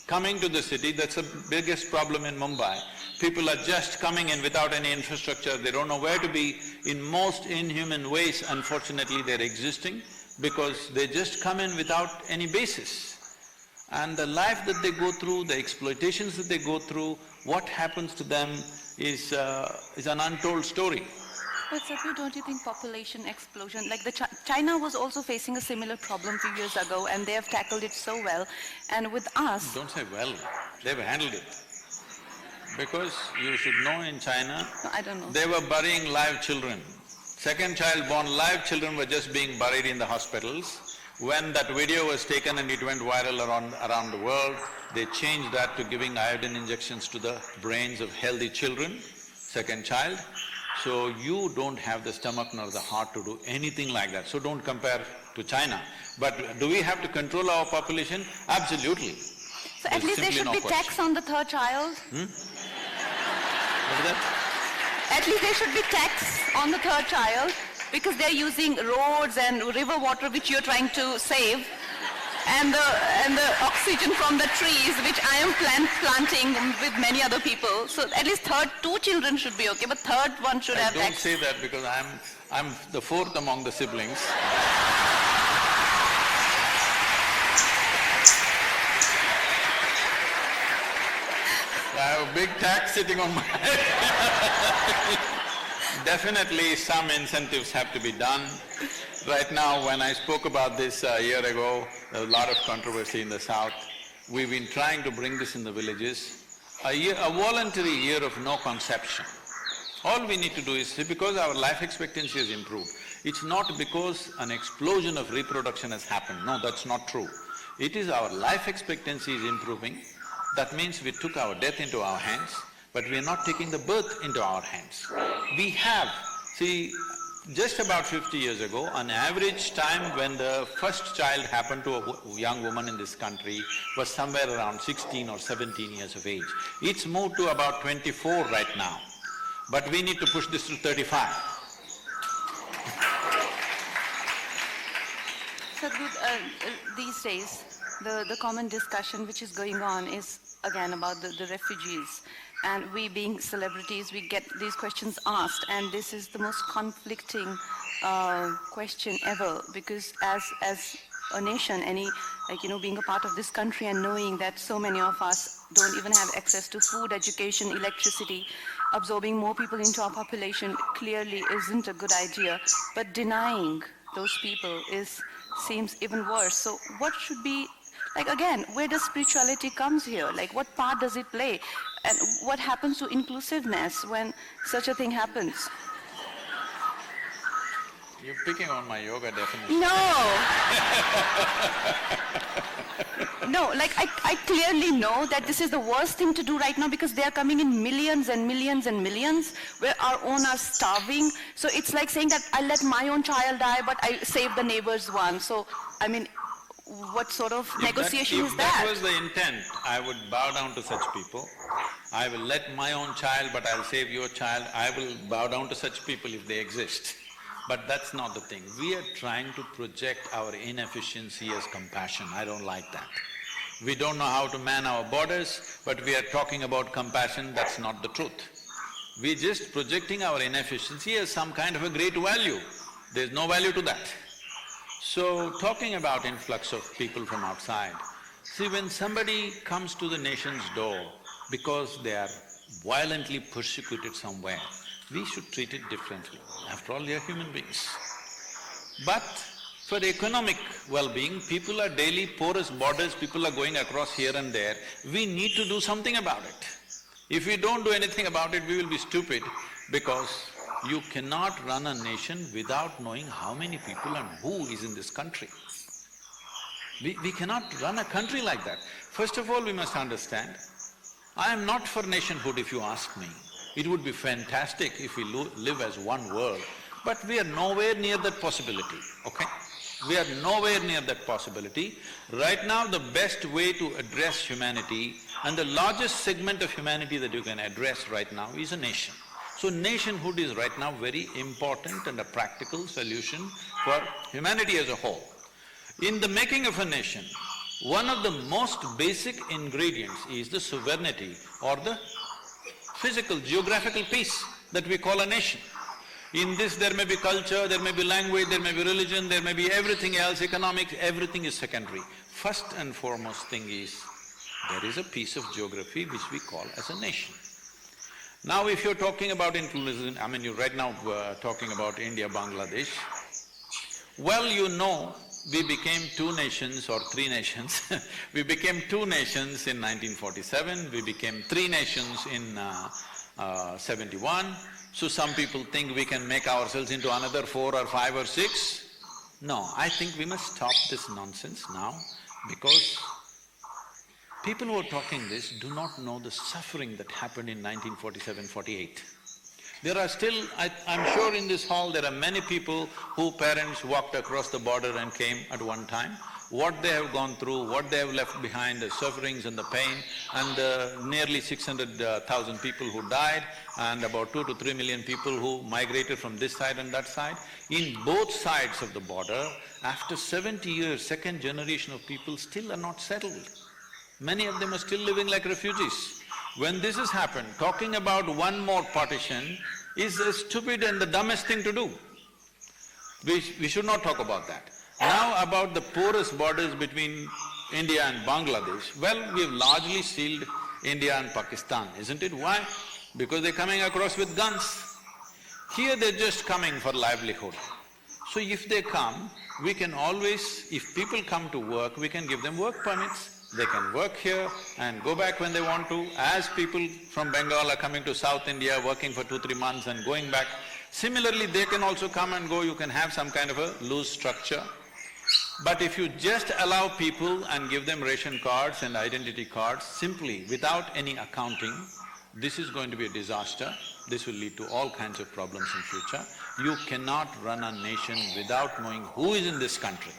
coming to the city. That's the biggest problem in Mumbai. People are just coming in without any infrastructure, they don't know where to be. In most inhuman ways, unfortunately, they're existing because they just come in without any basis. And the life that they go through, the exploitations that they go through, what happens to them is an untold story. But Sadhguru, don't you think population explosion, like China was also facing a similar problem a few years ago and they have tackled it so well, and with us… Don't say well, they've handled it. Because you should know in China, No, I don't know. they were burying live children. Second child born, live children were just being buried in the hospitals. When that video was taken and it went viral around the world, they changed that to giving iodine injections to the brains of healthy children, second child. So you don't have the stomach nor the heart to do anything like that, so don't compare to China. But do we have to control our population? Absolutely. So at least there should be tax on the third child? What is that? At least there should be tax on the third child because they're using roads and river water which you're trying to save, and the oxygen from the trees which I am planting with many other people. So at least two children should be okay, but third one should have tax. Don't say that because I'm the fourth among the siblings. I have a big tax sitting on my head. Definitely some incentives have to be done. Right now, when I spoke about this a year ago, there was a lot of controversy in the south. We've been trying to bring this in the villages. A voluntary year of no conception. All we need to do is, because our life expectancy has improved, it's not because an explosion of reproduction has happened. No, that's not true. It is our life expectancy is improving. That means we took our death into our hands, but we are not taking the birth into our hands. We have… See, just about 50 years ago, an average time when the first child happened to a young woman in this country was somewhere around 16 or 17 years of age. It's moved to about 24 right now, but we need to push this to 35. Sadhguru, these days, the common discussion which is going on is again about the refugees, and we being celebrities, we get these questions asked, and this is the most conflicting question ever, because as a nation, being a part of this country and knowing that so many of us don't even have access to food, education, electricity, absorbing more people into our population clearly isn't a good idea, but denying those people seems even worse. So what should be… Like again, where does spirituality comes here? Like what part does it play? And what happens to inclusiveness when such a thing happens? You're picking on my yoga definition. No! No, like I clearly know that this is the worst thing to do right now because they are coming in millions and millions and millions where our own are starving. So it's like saying that I let my own child die but I save the neighbor's one. So, I mean, what sort of negotiation is that? If that was the intent, I would bow down to such people. I will let my own child, but I'll save your child. I will bow down to such people if they exist. But that's not the thing. We are trying to project our inefficiency as compassion. I don't like that. We don't know how to man our borders, but we are talking about compassion. That's not the truth. We're just projecting our inefficiency as some kind of a great value. There's no value to that. So, talking about influx of people from outside, see, when somebody comes to the nation's door because they are violently persecuted somewhere, we should treat it differently. After all, they are human beings. But for economic well-being, people are daily porous borders, people are going across here and there, we need to do something about it. If we don't do anything about it, we will be stupid, because you cannot run a nation without knowing how many people and who is in this country. We cannot run a country like that. First of all, we must understand, I am not for nationhood if you ask me. It would be fantastic if we live as one world, but we are nowhere near that possibility, okay? We are nowhere near that possibility. Right now, the best way to address humanity and the largest segment of humanity that you can address right now is a nation. So nationhood is right now very important and a practical solution for humanity as a whole. In the making of a nation, one of the most basic ingredients is the sovereignty or the physical, geographical peace that we call a nation. In this there may be culture, there may be language, there may be religion, there may be everything else, economics, everything is secondary. First and foremost thing is, there is a piece of geography which we call as a nation. Now if you're talking about inclusion, I mean you're right now talking about India, Bangladesh, well, you know, we became two nations or three nations we became two nations in 1947, we became three nations in 71. So some people think we can make ourselves into another 4 or 5 or 6. No, I think we must stop this nonsense now, because people who are talking this do not know the suffering that happened in 1947-48. There are still… I'm sure in this hall there are many people whose parents walked across the border and came at one time. What they have gone through, what they have left behind, the sufferings and the pain, and the nearly 600,000 people who died, and about 2 to 3 million people who migrated from this side and that side. In both sides of the border, after 70 years, second generation of people still are not settled. Many of them are still living like refugees. When this has happened, talking about one more partition is the stupid and the dumbest thing to do. We should not talk about that. Now about the porous borders between India and Bangladesh, well, we've largely sealed India and Pakistan, isn't it? Why? Because they're coming across with guns. Here they're just coming for livelihood. So if they come, we can always… if people come to work, we can give them work permits. They can work here and go back when they want to, as people from Bengal are coming to South India, working for 2-3 months and going back. Similarly, they can also come and go, you can have some kind of a loose structure. But if you just allow people and give them ration cards and identity cards simply without any accounting, this is going to be a disaster. This will lead to all kinds of problems in future. You cannot run a nation without knowing who is in this country.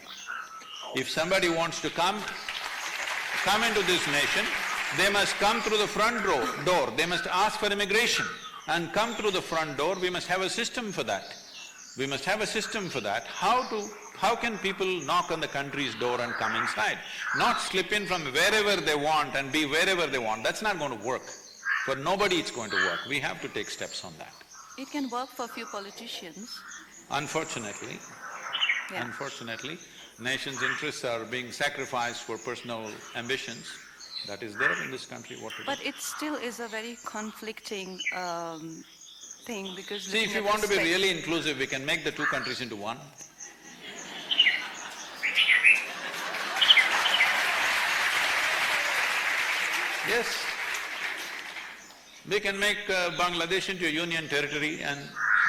If somebody wants to come into this nation, they must come through the front door, they must ask for immigration and come through the front door. We must have a system for that. We must have a system for that. How can people knock on the country's door and come inside? Not slip in from wherever they want and be wherever they want. That's not going to work. For nobody it's going to work. We have to take steps on that. It can work for a few politicians. Unfortunately, unfortunately, nation's interests are being sacrificed for personal ambitions. That is there in this country, what to do? But it still is a very conflicting thing, because… See, if you want to be really inclusive, we can make the two countries into one. Yes. We can make Bangladesh into a union territory and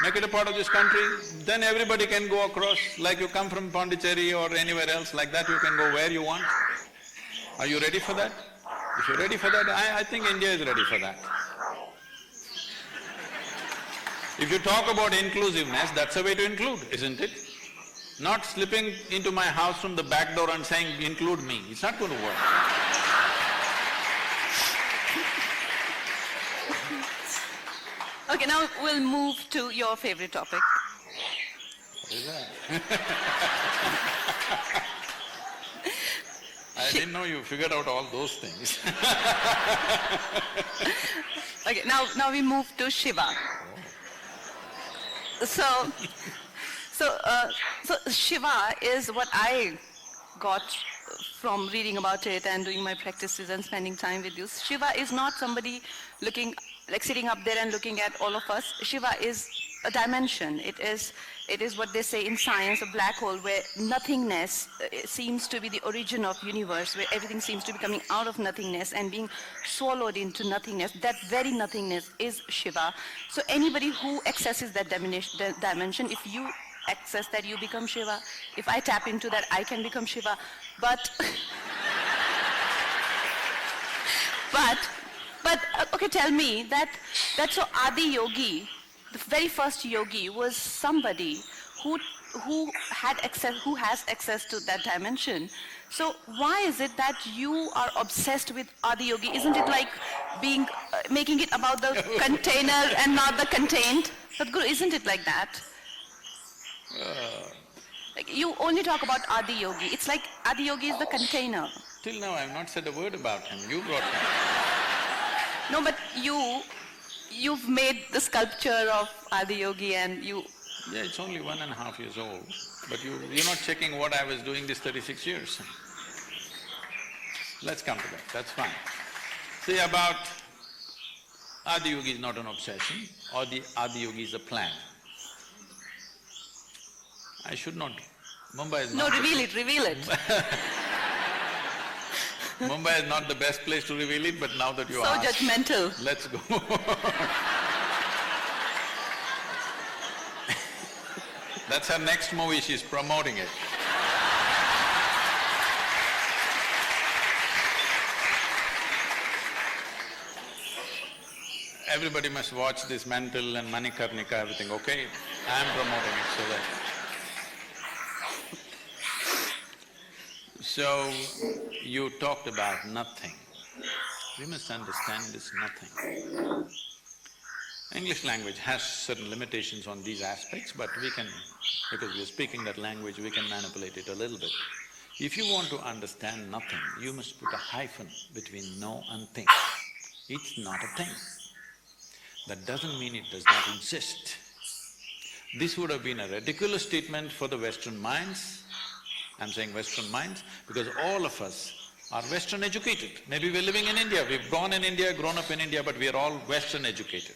make it a part of this country, then everybody can go across, like you come from Pondicherry or anywhere else, like that you can go where you want. Are you ready for that? If you're ready for that, I think India is ready for that. If you talk about inclusiveness, that's a way to include, isn't it? Not slipping into my house from the back door and saying, include me, it's not going to work. Okay, now we'll move to your favorite topic. What is that? I didn't know you figured out all those things. Okay, now we move to Shiva. So Shiva is what I got from reading about it and doing my practices and spending time with you. Shiva is not somebody looking, like sitting up there and looking at all of us. Shiva is a dimension. It is what they say in science, a black hole where nothingness seems to be the origin of universe, where everything seems to be coming out of nothingness and being swallowed into nothingness. That very nothingness is Shiva. So anybody who accesses that dimension, if you access that, you become Shiva. If I tap into that, I can become Shiva. But okay, tell me that so Adi Yogi, the very first yogi, was somebody who has access to that dimension. So why is it that you are obsessed with Adi Yogi? Isn't it like making it about the container and not the contained? Sadhguru, isn't it like that? Like you only talk about Adi Yogi. It's like Adi Yogi is the container. Till now I have not said a word about him, you brought him. No, but you've made the sculpture of Adi Yogi and you… Yeah, it's only 1.5 years old, but you're not checking what I was doing these 36 years. Let's come to that, that's fine. See, about Adi Yogi is not an obsession, or the Adi Yogi is a plan. I should not… Mumbai is not… No, reveal it. Mumbai is not the best place to reveal it, but now that you asked… So judgmental. Let's go. That's her next movie, she's promoting it. Everybody must watch this Mental and Manikarnika, everything, okay? I'm promoting it so that… So, you talked about nothing. We must understand this nothing. English language has certain limitations on these aspects, but we can… because we're speaking that language, we can manipulate it a little bit. If you want to understand nothing, you must put a hyphen between no and thing. It's not a thing. That doesn't mean it does not exist. This would have been a ridiculous statement for the Western minds. I'm saying Western minds because all of us are Western educated. Maybe we're living in India, we've born in India, grown up in India, but we are all Western educated.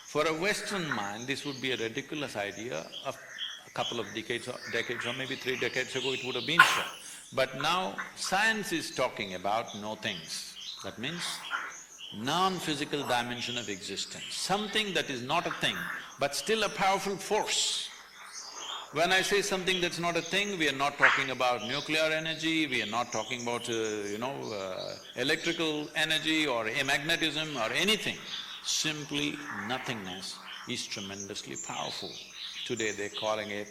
For a Western mind, this would be a ridiculous idea. Of a couple of decades or maybe 3 decades ago it would have been so. But now science is talking about no things. That means non-physical dimension of existence, something that is not a thing, but still a powerful force. When I say something that's not a thing, we are not talking about nuclear energy, we are not talking about, electrical energy or amagnetism or anything. Simply nothingness is tremendously powerful. Today they're calling it,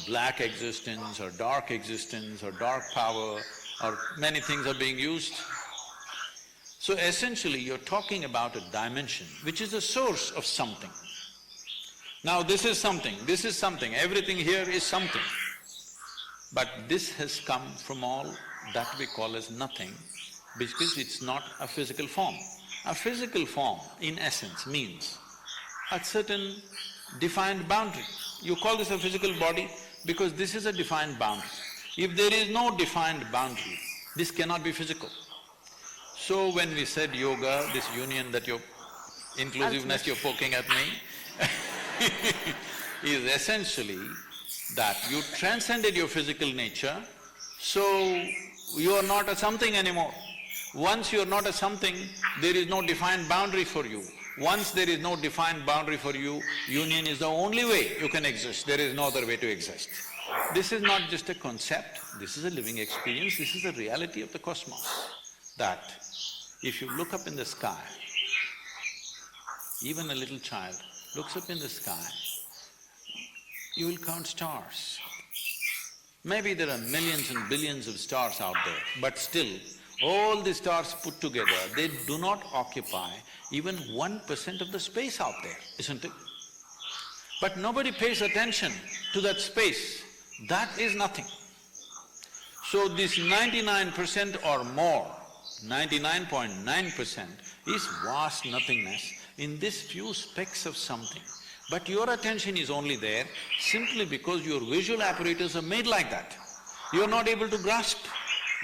black existence or dark power, or many things are being used. So essentially you're talking about a dimension which is a source of something. Now this is something, everything here is something. But this has come from all that we call as nothing because it's not a physical form. A physical form, in essence, means a certain defined boundary. You call this a physical body because this is a defined boundary. If there is no defined boundary, this cannot be physical. So when we said yoga, this union that you're… inclusiveness you're poking at me is essentially that you transcended your physical nature, so you are not a something anymore. Once you are not a something, there is no defined boundary for you. Once there is no defined boundary for you, union is the only way you can exist, there is no other way to exist. This is not just a concept, this is a living experience, this is the reality of the cosmos. That if you look up in the sky, even a little child looks up in the sky, you will count stars. Maybe there are millions and billions of stars out there, but still, all the stars put together, they do not occupy even 1% of the space out there, isn't it? But nobody pays attention to that space, that is nothing. So this 99% or more, 99.9% is vast nothingness in this few specks of something. But your attention is only there simply because your visual apparatus are made like that. You are not able to grasp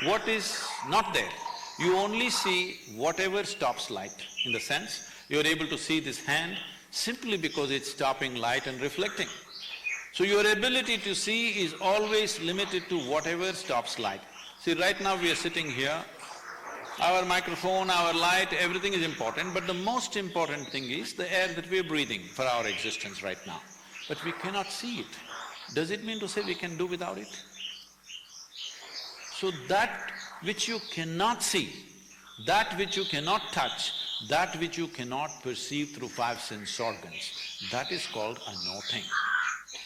what is not there. You only see whatever stops light. In the sense, you are able to see this hand simply because it's stopping light and reflecting. So your ability to see is always limited to whatever stops light. See, right now we are sitting here, our microphone, our light, everything is important, but the most important thing is the air that we are breathing for our existence right now. But we cannot see it. Does it mean to say we can do without it? So that which you cannot see, that which you cannot touch, that which you cannot perceive through five sense organs, that is called a no-thing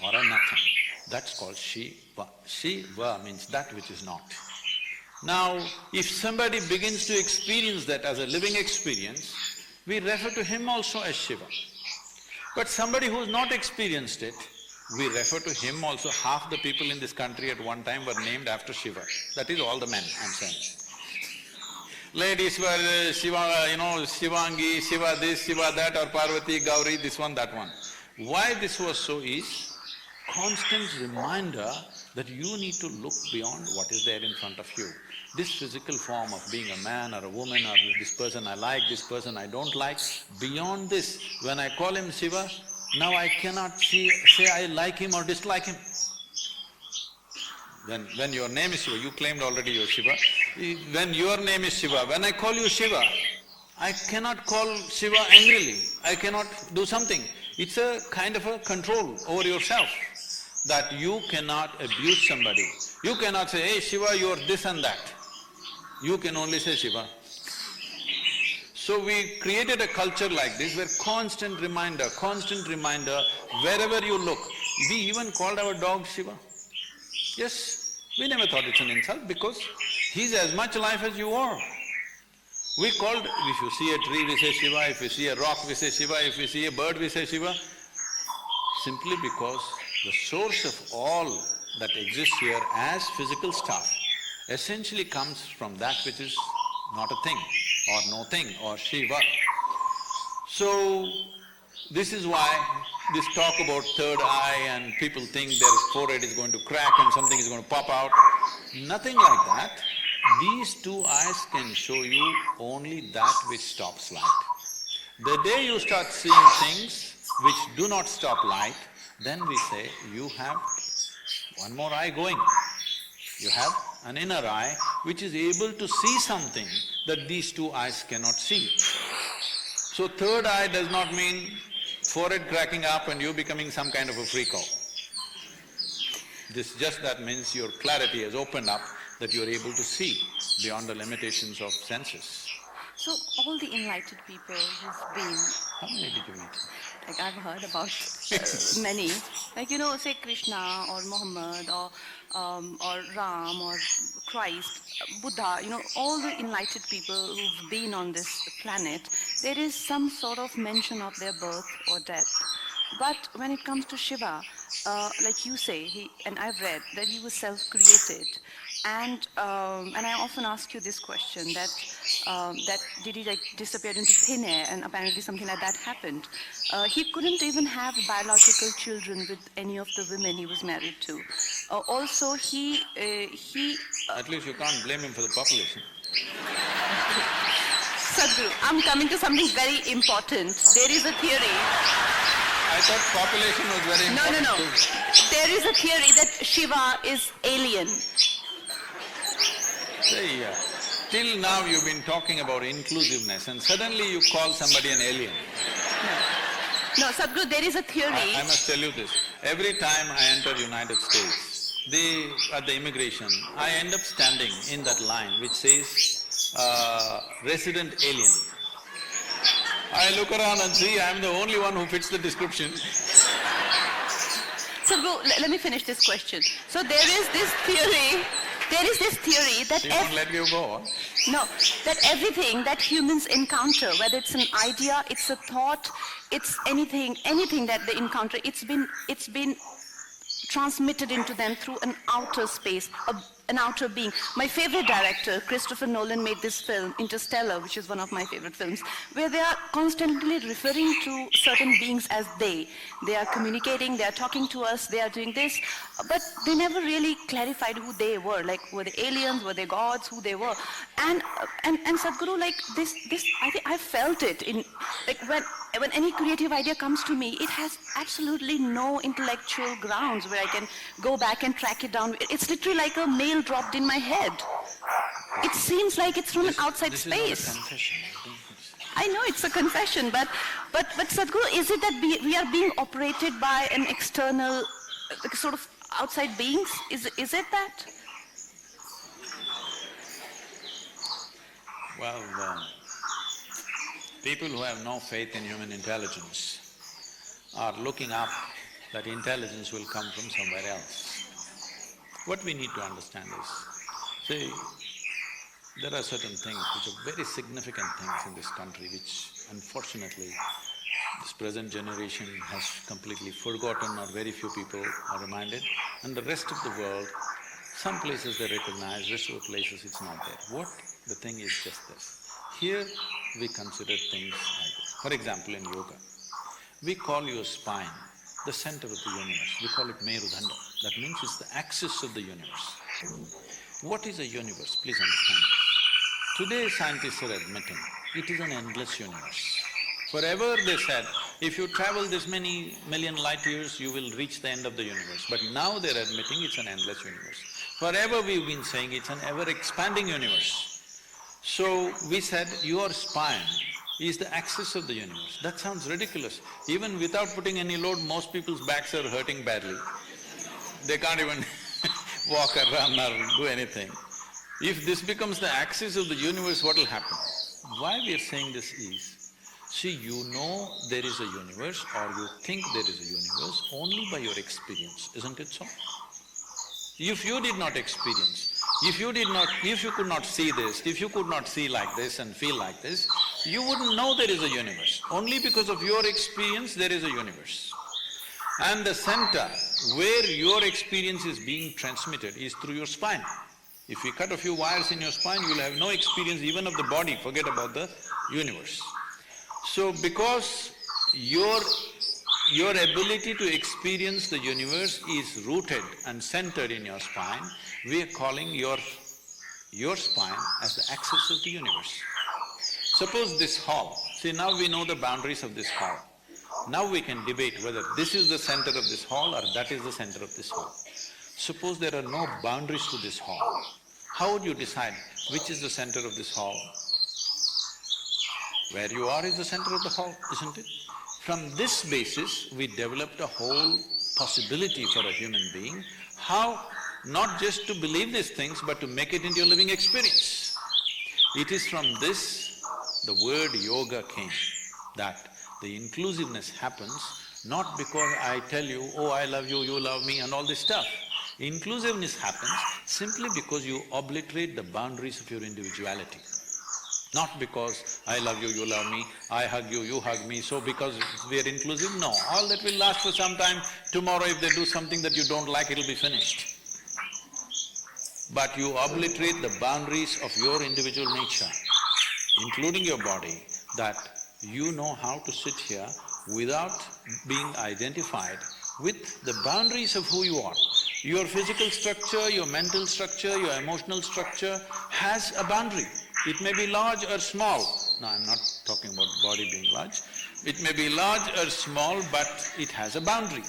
or a nothing. That's called Shiva. Shiva means that which is not. Now, if somebody begins to experience that as a living experience, we refer to him also as Shiva. But somebody who's not experienced it, we refer to him also. Half the people in this country at one time were named after Shiva. That is all the men, I'm saying. Ladies were Shiva, Shivangi, Shiva this, Shiva that, or Parvati, Gauri, this one, that one. Why this was so is constant reminder that you need to look beyond what is there in front of you. This physical form of being a man or a woman or this person I like, this person I don't like, beyond this, when I call him Shiva, now I cannot say I like him or dislike him. When your name is Shiva, you claimed already you're Shiva, when your name is Shiva, when I call you Shiva, I cannot call Shiva angrily, I cannot do something. It's a kind of a control over yourself, that you cannot abuse somebody. You cannot say, hey Shiva, you're this and that. You can only say Shiva. So we created a culture like this where constant reminder, wherever you look. We even called our dog Shiva. Yes, we never thought it's an insult because he's as much alive as you are. We called… if you see a tree, we say Shiva, if we see a rock, we say Shiva, if we see a bird, we say Shiva, simply because the source of all that exists here as physical stuff essentially comes from that which is not a thing or no thing or Shiva. So, this is why this talk about third eye and people think their forehead is going to crack and something is going to pop out, nothing like that. These two eyes can show you only that which stops light. The day you start seeing things which do not stop light, then we say, you have one more eye going. You have an inner eye which is able to see something that these two eyes cannot see. So third eye does not mean forehead cracking up and you becoming some kind of a freako. This just that means your clarity has opened up, that you're able to see beyond the limitations of senses. So all the enlightened people who've been… How many did you meet? Like I've heard about many, like say Krishna or Muhammad or Ram or Christ, Buddha, all the enlightened people who've been on this planet, there is some sort of mention of their birth or death. But when it comes to Shiva, like you say, and I've read that he was self-created, and I often ask you this question, that did he disappear into thin air, and apparently something like that happened. He couldn't even have biological children with any of the women he was married to. Also, he… At least you can't blame him for the population. Sadhguru, I'm coming to something very important. There is a theory… I thought population was very important. No. There is a theory that Shiva is alien. Say, till now you've been talking about inclusiveness and suddenly you call somebody an alien. No, Sadhguru, there is a theory… I must tell you this, every time I enter United States, at the immigration, I end up standing in that line which says, resident alien. I look around and see I'm the only one who fits the description. Sadhguru, let me finish this question. So there is this theory that… She won't let you go. No, that everything that humans encounter, whether it's an idea, it's a thought, it's anything that they encounter, it's been transmitted into them through an outer space, an outer being. My favorite director, Christopher Nolan, made this film, Interstellar, which is one of my favorite films, where they are constantly referring to certain beings as they. They are communicating, they are talking to us, they are doing this, but they never really clarified who they were. Like, were they aliens, were they gods, who they were? And Sadhguru, like this, I think I felt it in, like when any creative idea comes to me, it has absolutely no intellectual grounds where I can go back and track it down. It's literally like a nail dropped in my head. It seems like it's from an outside this space. Is not a confession. I know it's a confession, but Sadhguru, is it that we are being operated by an external, sort of outside beings? Is it that? Well, people who have no faith in human intelligence are looking up that intelligence will come from somewhere else. What we need to understand is, see, there are certain things which are very significant things in this country which unfortunately this present generation has completely forgotten or very few people are reminded, and the rest of the world, some places they recognize, rest of the places it's not there. What the thing is just this. Here we consider things like this. For example, in yoga, we call your spine the center of the universe, we call it Merudanda. That means it's the axis of the universe. What is a universe? Please understand this. Today scientists are admitting it is an endless universe. Forever they said, if you travel this many million light years, you will reach the end of the universe. But now they're admitting it's an endless universe. Forever we've been saying it's an ever-expanding universe. So we said, your spine is the axis of the universe. That sounds ridiculous. Even without putting any load, most people's backs are hurting badly. They can't even walk or run or do anything. If this becomes the axis of the universe, what will happen? Why we are saying this is, see, you know there is a universe or you think there is a universe only by your experience, isn't it so? If you did not experience, if you could not see this, if you could not see like this and feel like this, you wouldn't know there is a universe. Only because of your experience there is a universe. And the center where your experience is being transmitted is through your spine. If we cut a few wires in your spine, you will have no experience even of the body, forget about the universe. So because your ability to experience the universe is rooted and centered in your spine, we are calling your spine as the axis of the universe. Suppose this hall, see now we know the boundaries of this hall. Now we can debate whether this is the center of this hall or that is the center of this hall. Suppose there are no boundaries to this hall, how would you decide which is the center of this hall? Where you are is the center of the hall, isn't it? From this basis, we developed a whole possibility for a human being, how not just to believe these things, but to make it into your living experience. It is from this the word yoga came, that the inclusiveness happens not because I tell you, oh, I love you love me and all this stuff. Inclusiveness happens simply because you obliterate the boundaries of your individuality. Not because I love you love me, I hug you hug me, so because we are inclusive, no. All that will last for some time. Tomorrow if they do something that you don't like, it'll be finished. But you obliterate the boundaries of your individual nature, including your body, that you know how to sit here without being identified with the boundaries of who you are. Your physical structure, your mental structure, your emotional structure has a boundary. It may be large or small. No, I'm not talking about body being large. It may be large or small, but it has a boundary.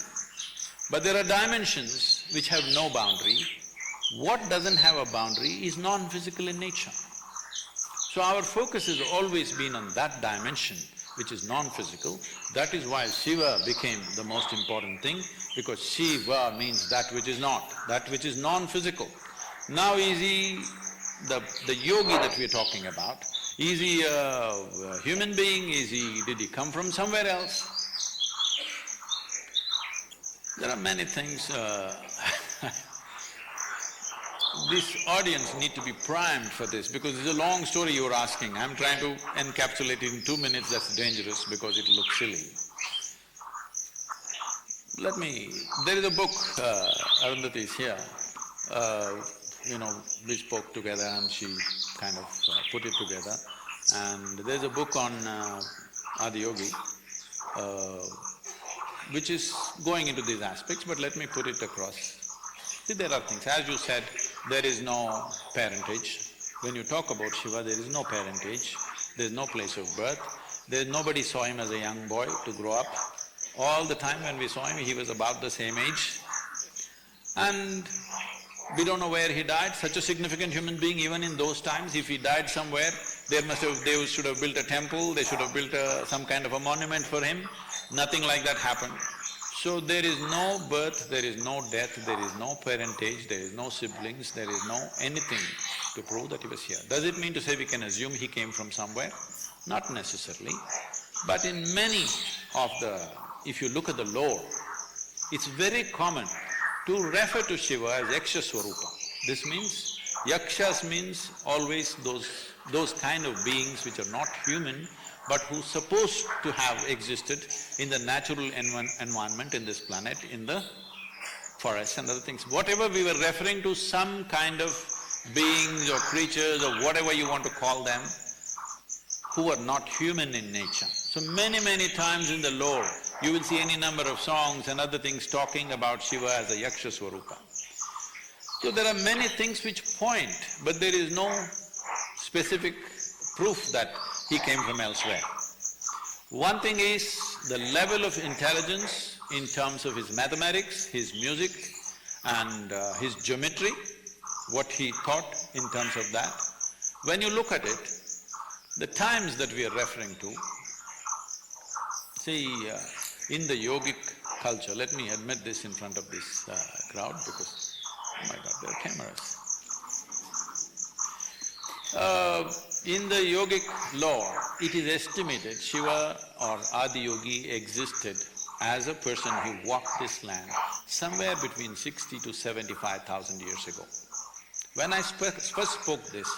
But there are dimensions which have no boundary. What doesn't have a boundary is non-physical in nature. So our focus has always been on that dimension, which is non-physical. That is why Shiva became the most important thing, because Shiva means that which is not, that which is non-physical. Now is he the yogi that we're talking about, is he a human being, did he come from somewhere else? There are many things this audience need to be primed for this, because it's a long story you're asking. I'm trying to encapsulate it in 2 minutes, that's dangerous because it looks silly. There is a book, Arundhati is here, we spoke together and she kind of put it together. And there's a book on Adiyogi, which is going into these aspects, but let me put it across. See, there are things, as you said, there is no parentage. When you talk about Shiva, there is no parentage, there is no place of birth, nobody saw him as a young boy to grow up. All the time when we saw him, he was about the same age. And we don't know where he died, such a significant human being. Even in those times, if he died somewhere, they should have built a temple, they should have built some kind of a monument for him. Nothing like that happened. So there is no birth, there is no death, there is no parentage, there is no siblings, there is no anything to prove that he was here. Does it mean to say we can assume he came from somewhere? Not necessarily. But in many of if you look at the lore, it's very common to refer to Shiva as Yaksha Swarupa. This means, Yakshas means always those kind of beings which are not human, but who's supposed to have existed in the natural environment in this planet, in the forests and other things. Whatever we were referring to, some kind of beings or creatures or whatever you want to call them, who are not human in nature. So many times in the lore, you will see any number of songs and other things talking about Shiva as a Yaksha Swarupa. So there are many things which point, but there is no specific proof that he came from elsewhere. One thing is the level of intelligence in terms of his mathematics, his music and his geometry, what he thought in terms of that. When you look at it, the times that we are referring to, see, in the yogic culture, let me admit this in front of this crowd because, oh my God, there are cameras. In the yogic lore, it is estimated Shiva or Adiyogi existed as a person who walked this land somewhere between 60 to 75,000 years ago. When I first spoke this,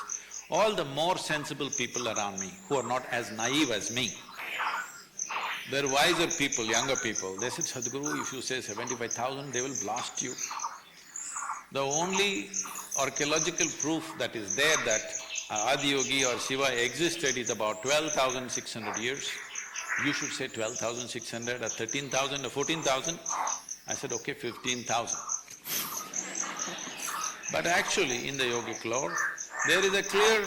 all the more sensible people around me, who are not as naive as me, they're wiser people, younger people, they said, Sadhguru, if you say 75,000, they will blast you. The only archaeological proof that is there that Adiyogi or Shiva existed is about 12,600 years. You should say 12,600 or 13,000 or 14,000. I said, okay, 15,000. But actually in the yogic lore, there is a clear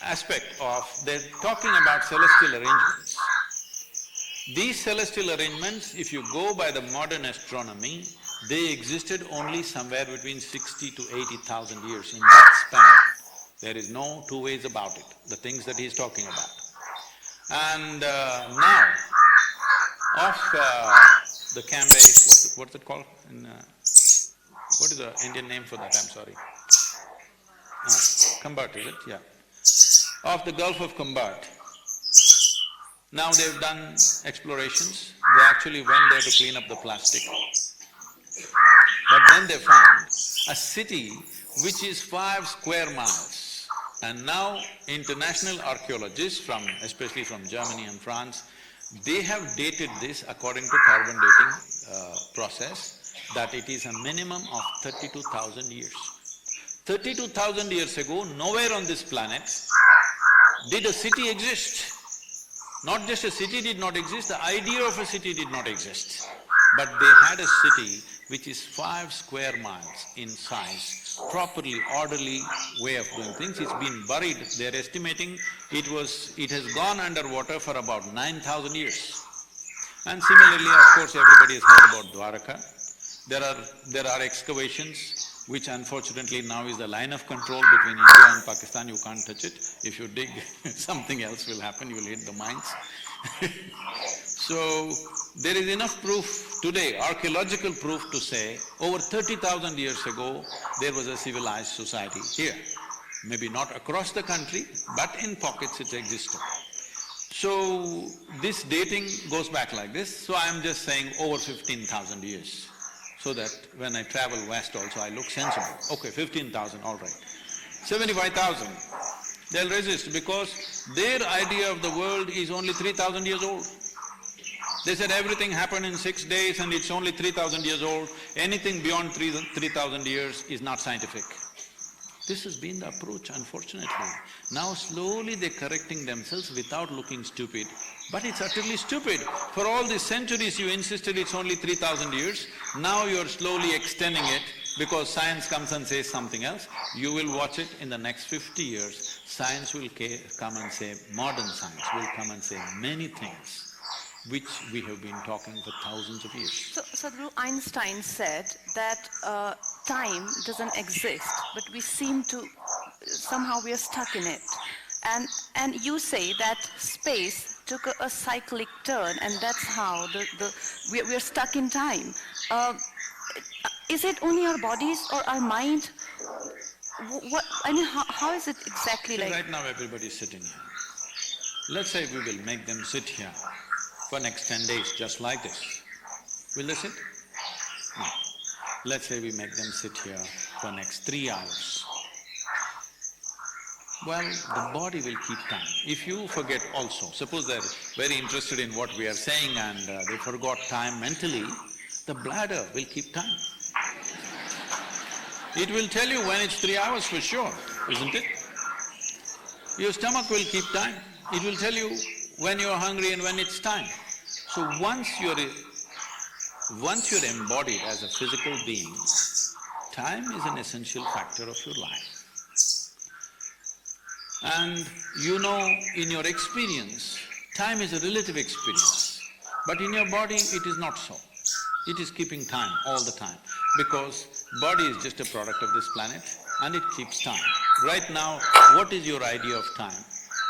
aspect of… they're talking about celestial arrangements. These celestial arrangements, if you go by the modern astronomy, they existed only somewhere between 60 to 80,000 years in that span. There is no two ways about it, the things that he's talking about. And now, of the Cambay… what's it called? What is the Indian name for that? I'm sorry. Kambart, is it? Yeah. Of the Gulf of Kambart. Now they've done explorations, they actually went there to clean up the plastic. But then they found a city which is 5 square miles. And now international archaeologists from… especially from Germany and France, they have dated this according to carbon dating process, that it is a minimum of 32,000 years. 32,000 years ago, nowhere on this planet did a city exist. Not just a city did not exist, the idea of a city did not exist. But they had a city which is 5 square miles in size, properly, orderly way of doing things. It's been buried, they're estimating it has gone underwater for about 9,000 years. And similarly, of course, everybody has heard about Dwaraka. There are excavations which unfortunately now is the line of control between India and Pakistan, you can't touch it. If you dig, something else will happen, you will hit the mines. So, there is enough proof today, archaeological proof to say, over 30,000 years ago, there was a civilized society here. Maybe not across the country, but in pockets it existed. So, this dating goes back like this, so I am just saying over 15,000 years. So that when I travel west also, I look sensible. Okay, 15,000, all right. 75,000, they'll resist because their idea of the world is only 3,000 years old. They said everything happened in 6 days and it's only 3,000 years old. Anything beyond 3,000 years is not scientific. This has been the approach, unfortunately. Now slowly they're correcting themselves without looking stupid, but it's utterly stupid. For all these centuries you insisted it's only 3,000 years, now you're slowly extending it because science comes and says something else. You will watch it in the next 50 years, science will come and say, modern science will come and say many things which we have been talking for thousands of years. So, Sadhguru, Einstein said that time doesn't exist, but we seem to… somehow we are stuck in it. And you say that space took a cyclic turn, and that's how we are stuck in time. Is it only our bodies or our mind? What, I mean, how is it exactly like… Right now everybody is sitting here. Let's say we will make them sit here for next 10 days, just like this. Will they sit? No. Let's say we make them sit here for next 3 hours. Well, the body will keep time. If you forget also, suppose they're very interested in what we are saying and they forgot time mentally, the bladder will keep time. It will tell you when it's 3 hours for sure, isn't it? Your stomach will keep time. It will tell you when you're hungry and when it's time. So once you're embodied as a physical being, time is an essential factor of your life. And you know, in your experience, time is a relative experience, but in your body it is not so. It is keeping time all the time, because body is just a product of this planet and it keeps time. Right now, what is your idea of time?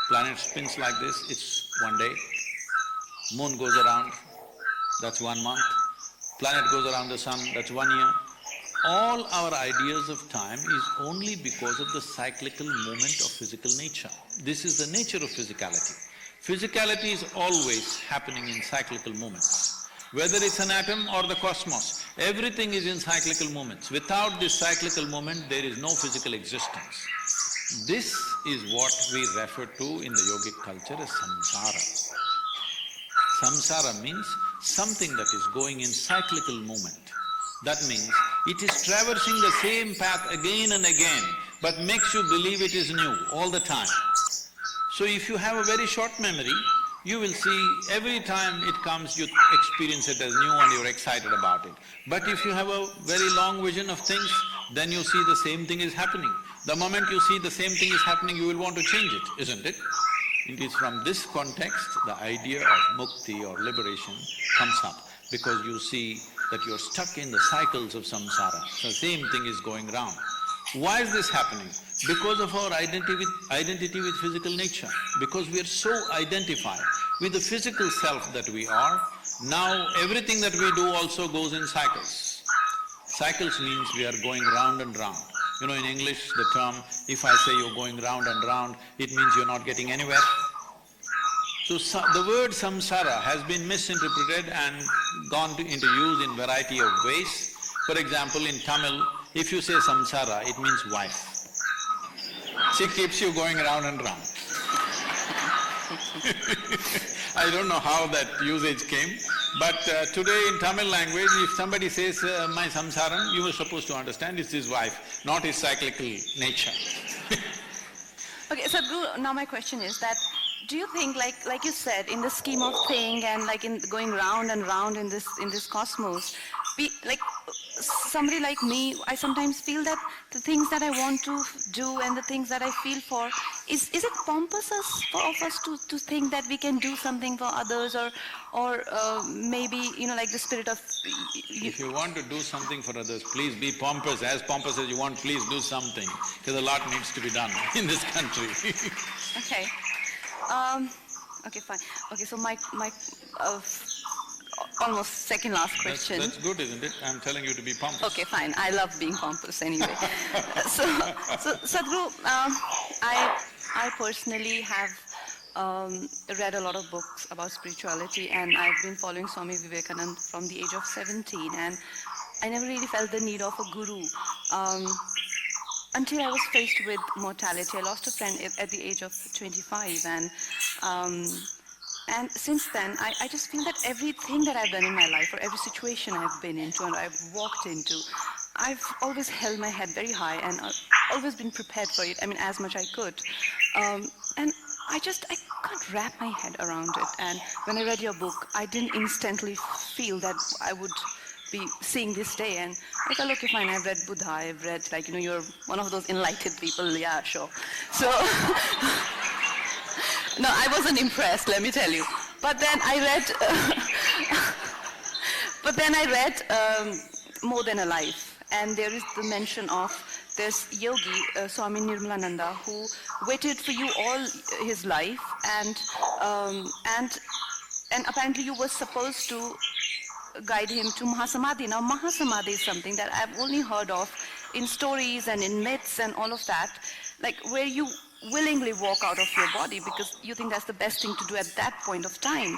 Planet spins like this, it's 1 day. Moon goes around, that's 1 month. Planet goes around the sun, that's 1 year. All our ideas of time is only because of the cyclical movement of physical nature. This is the nature of physicality. Physicality is always happening in cyclical movements. Whether it's an atom or the cosmos, everything is in cyclical movements. Without this cyclical movement, there is no physical existence. This is what we refer to in the yogic culture as samsara. Samsara means something that is going in cyclical movement. That means it is traversing the same path again and again, but makes you believe it is new all the time. So if you have a very short memory, you will see every time it comes, you experience it as new and you're excited about it. But if you have a very long vision of things, then you see the same thing is happening. The moment you see the same thing is happening, you will want to change it, isn't it? It is from this context the idea of mukti or liberation comes up, because you see that you're stuck in the cycles of samsara, the same thing is going round. Why is this happening? Because of our identity with physical nature. Because we are so identified with the physical self that we are, now everything that we do also goes in cycles. Cycles means we are going round and round. You know, in English, the term, if I say you're going round and round, it means you're not getting anywhere. So, the word samsara has been misinterpreted and gone into use in variety of ways. For example, in Tamil, if you say samsara, it means wife. She keeps you going round and round. I don't know how that usage came, but today in Tamil language, if somebody says, my samsaram, you are supposed to understand it's his wife, not his cyclical nature. Okay, Sadhguru, now my question is that, do you think, like you said, in the scheme of thing and like in going round and round in this cosmos, somebody like me, I sometimes feel that the things that I want to do and the things that I feel for, is it pompous of us to think that we can do something for others, or maybe, you know, like the spirit of… If you want to do something for others, please be pompous as you want, please do something, because a lot needs to be done in this country. Okay. Okay, fine. Okay, so my almost second last question. That's good, isn't it? I'm telling you to be pompous. Okay, fine. I love being pompous anyway. So Sadhguru, I personally have read a lot of books about spirituality, and I've been following Swami Vivekananda from the age of 17, and I never really felt the need of a guru. Until I was faced with mortality. I lost a friend at the age of 25, and since then I just feel that everything that I've done in my life, or every situation I've been into and I've walked into, I've always held my head very high and always been prepared for it, I mean, as much I could. And I can't wrap my head around it. And when I read your book, I didn't instantly feel that I would be seeing this day. And I thought, okay, fine, I've read Buddha, I've read, like, you're one of those enlightened people, yeah, sure. So, no, I wasn't impressed, let me tell you. But then I read More Than a Life, and there is the mention of this yogi, Swami Nirmalananda, who waited for you all his life, and apparently you were supposed to guide him to Mahasamadhi. Now, Mahasamadhi is something that I've only heard of in stories and in myths and all of that, like where you willingly walk out of your body because you think that's the best thing to do at that point of time.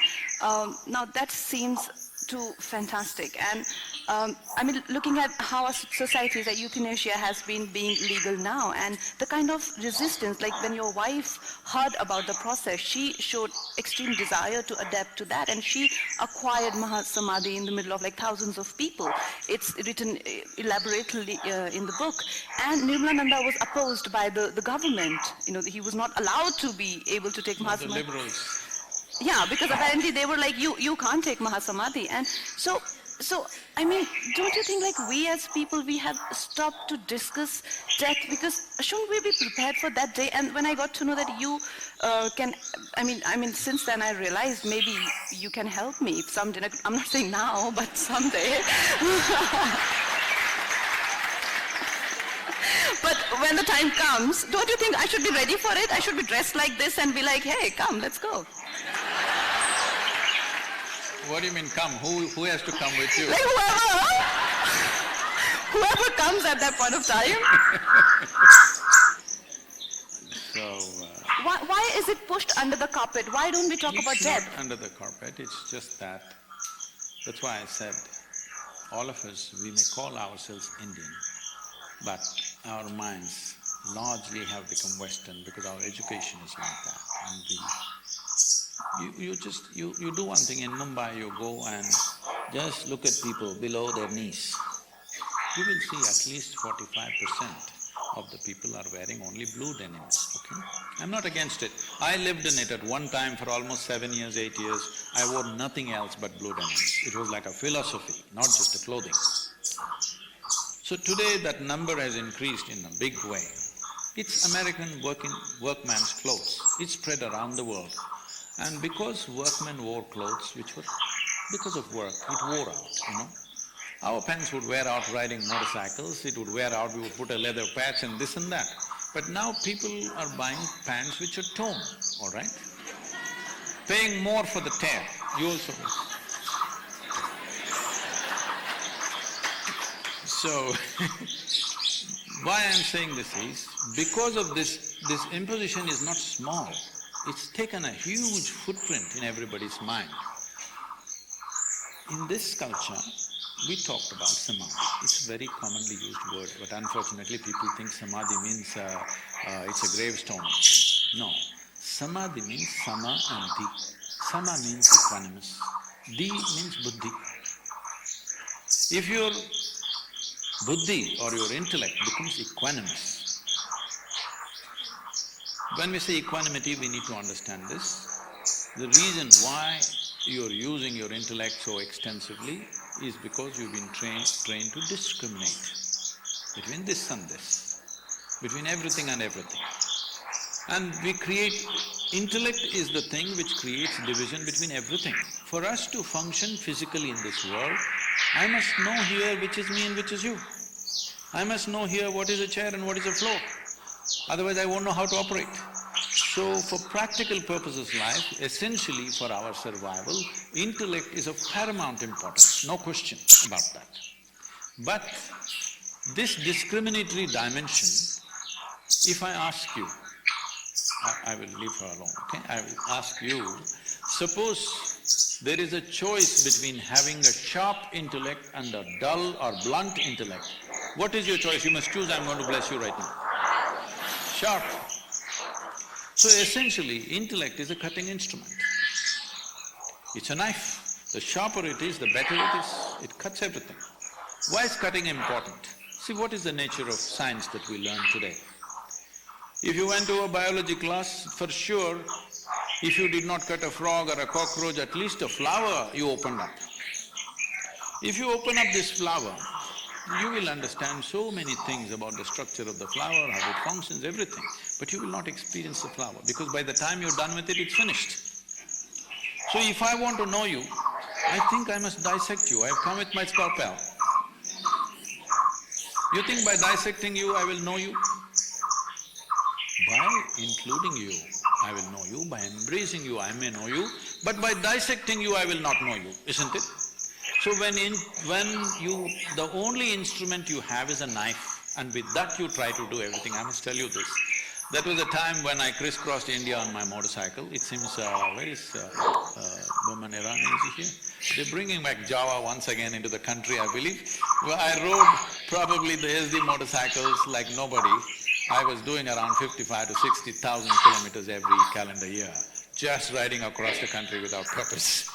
Now, that seems too fantastic. And I mean, looking at how our society, that euthanasia has been being legal now, and the kind of resistance, like when your wife heard about the process, she showed extreme desire to adapt to that, and she acquired Mahasamadhi in the middle of like thousands of people. It's written elaborately in the book. And Nirmalananda was opposed by the government. He was not allowed to be able to take Mahasamadhi. The liberals. Yeah, because apparently they were like, you can't take Mahasamadhi. And so, I mean, don't you think, like, we as people, we have stopped to discuss death? Because shouldn't we be prepared for that day? And when I got to know that you can, I mean, since then I realized maybe you can help me someday. I'm not saying now, but someday. But when the time comes, don't you think I should be ready for it? I should be dressed like this and be like, hey, come, let's go. What do you mean come? Who has to come with you? Like whoever comes at that point of time. So, why is it pushed under the carpet? Why don't we talk about death? It's not under the carpet, it's just that's why I said, all of us, we may call ourselves Indian, but our minds largely have become Western because our education is like that. And you do one thing in Mumbai, you go and just look at people below their knees. You will see at least 45% of the people are wearing only blue denims, okay? I'm not against it. I lived in it at one time for almost 7 years, 8 years. I wore nothing else but blue denims. It was like a philosophy, not just a clothing. So today that number has increased in a big way. It's American workman's clothes. It's spread around the world. And because workmen wore clothes which were… because of work, it wore out, Our parents would wear out riding motorcycles, it would wear out, we would put a leather patch and this and that. But now people are buying pants which are torn, all right? Paying more for the tear, you also… So, why I'm saying this is, because of this imposition is not small, it's taken a huge footprint in everybody's mind. In this culture, we talked about samadhi. It's a very commonly used word, but unfortunately people think samadhi means it's a gravestone. No, samadhi means sama and di. Sama means equanimous, di means buddhi. If your buddhi or your intellect becomes equanimous, when we say equanimity, we need to understand this. The reason why you're using your intellect so extensively is because you've been trained to discriminate between this and this, between everything and everything. And we create… intellect is the thing which creates division between everything. For us to function physically in this world, I must know here which is me and which is you. I must know here what is a chair and what is a floor, otherwise I won't know how to operate. So for practical purposes life, essentially for our survival, intellect is of paramount importance, no question about that. But this discriminatory dimension, if I ask you, I will leave her alone, okay? I will ask you, suppose there is a choice between having a sharp intellect and a dull or blunt intellect. What is your choice? You must choose, I'm going to bless you right now. Sharp. So essentially, intellect is a cutting instrument. It's a knife. The sharper it is, the better it is. It cuts everything. Why is cutting important? See, what is the nature of science that we learn today? If you went to a biology class, for sure, if you did not cut a frog or a cockroach, at least a flower you opened up. If you open up this flower, you will understand so many things about the structure of the flower, how it functions, everything, but you will not experience the flower because by the time you're done with it, it's finished. So if I want to know you, I think I must dissect you. I've come with my scalpel. You think by dissecting you, I will know you? By including you, I will know you. By embracing you, I may know you. But by dissecting you, I will not know you, isn't it? So when the only instrument you have is a knife, and with that you try to do everything, I must tell you this. That was a time when I crisscrossed India on my motorcycle. It seems, where is Boman Irani, is he here? They're bringing back Java once again into the country, I believe. Well, I rode probably the SD motorcycles like nobody. I was doing around 55 to 60,000 kilometers every calendar year, just riding across the country without purpose.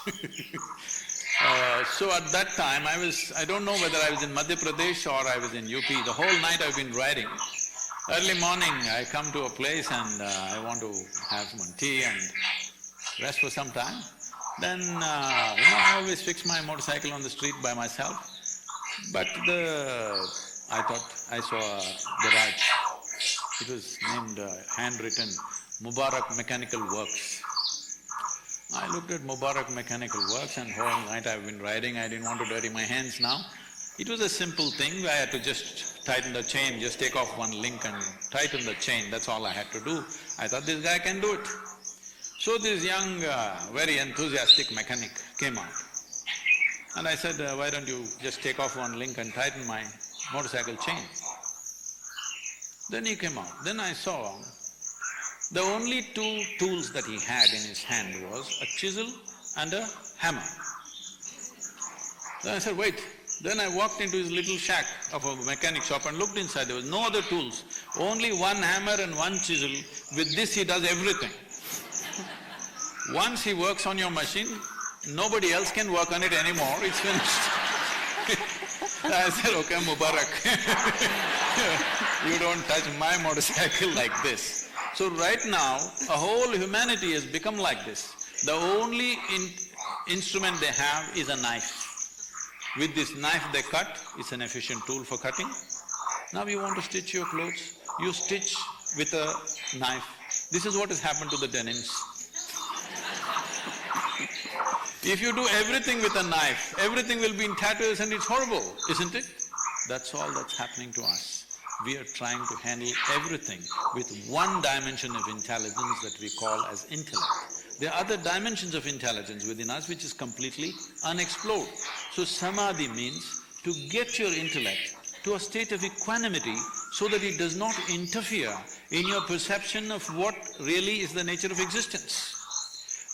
So at that time, I don't know whether I was in Madhya Pradesh or I was in UP. The whole night I've been riding. Early morning, I come to a place and I want to have some tea and rest for some time. Then, I always fix my motorcycle on the street by myself. But I thought I saw a garage. It was named, handwritten, Mubarak Mechanical Works. I looked at Mubarak Mechanical Works and whole night I've been riding, I didn't want to dirty my hands now. It was a simple thing, I had to just tighten the chain, just take off one link and tighten the chain, that's all I had to do. I thought this guy can do it. So this young, very enthusiastic mechanic came out. And I said, why don't you just take off one link and tighten my motorcycle chain? Then he came out. Then I saw the only two tools that he had in his hand was a chisel and a hammer. Then I said, wait. Then I walked into his little shack of a mechanic shop and looked inside, there was no other tools, only one hammer and one chisel. With this he does everything. Once he works on your machine, nobody else can work on it anymore, it's finished. I said, okay, Mubarak, you don't touch my motorcycle like this. So right now, a whole humanity has become like this. The only instrument they have is a knife. With this knife they cut, it's an efficient tool for cutting. Now you want to stitch your clothes, you stitch with a knife. This is what has happened to the denims. If you do everything with a knife, everything will be in tatters and it's horrible, isn't it? That's all that's happening to us. We are trying to handle everything with one dimension of intelligence that we call as intellect. There are other dimensions of intelligence within us which is completely unexplored. So samadhi means to get your intellect to a state of equanimity so that it does not interfere in your perception of what really is the nature of existence.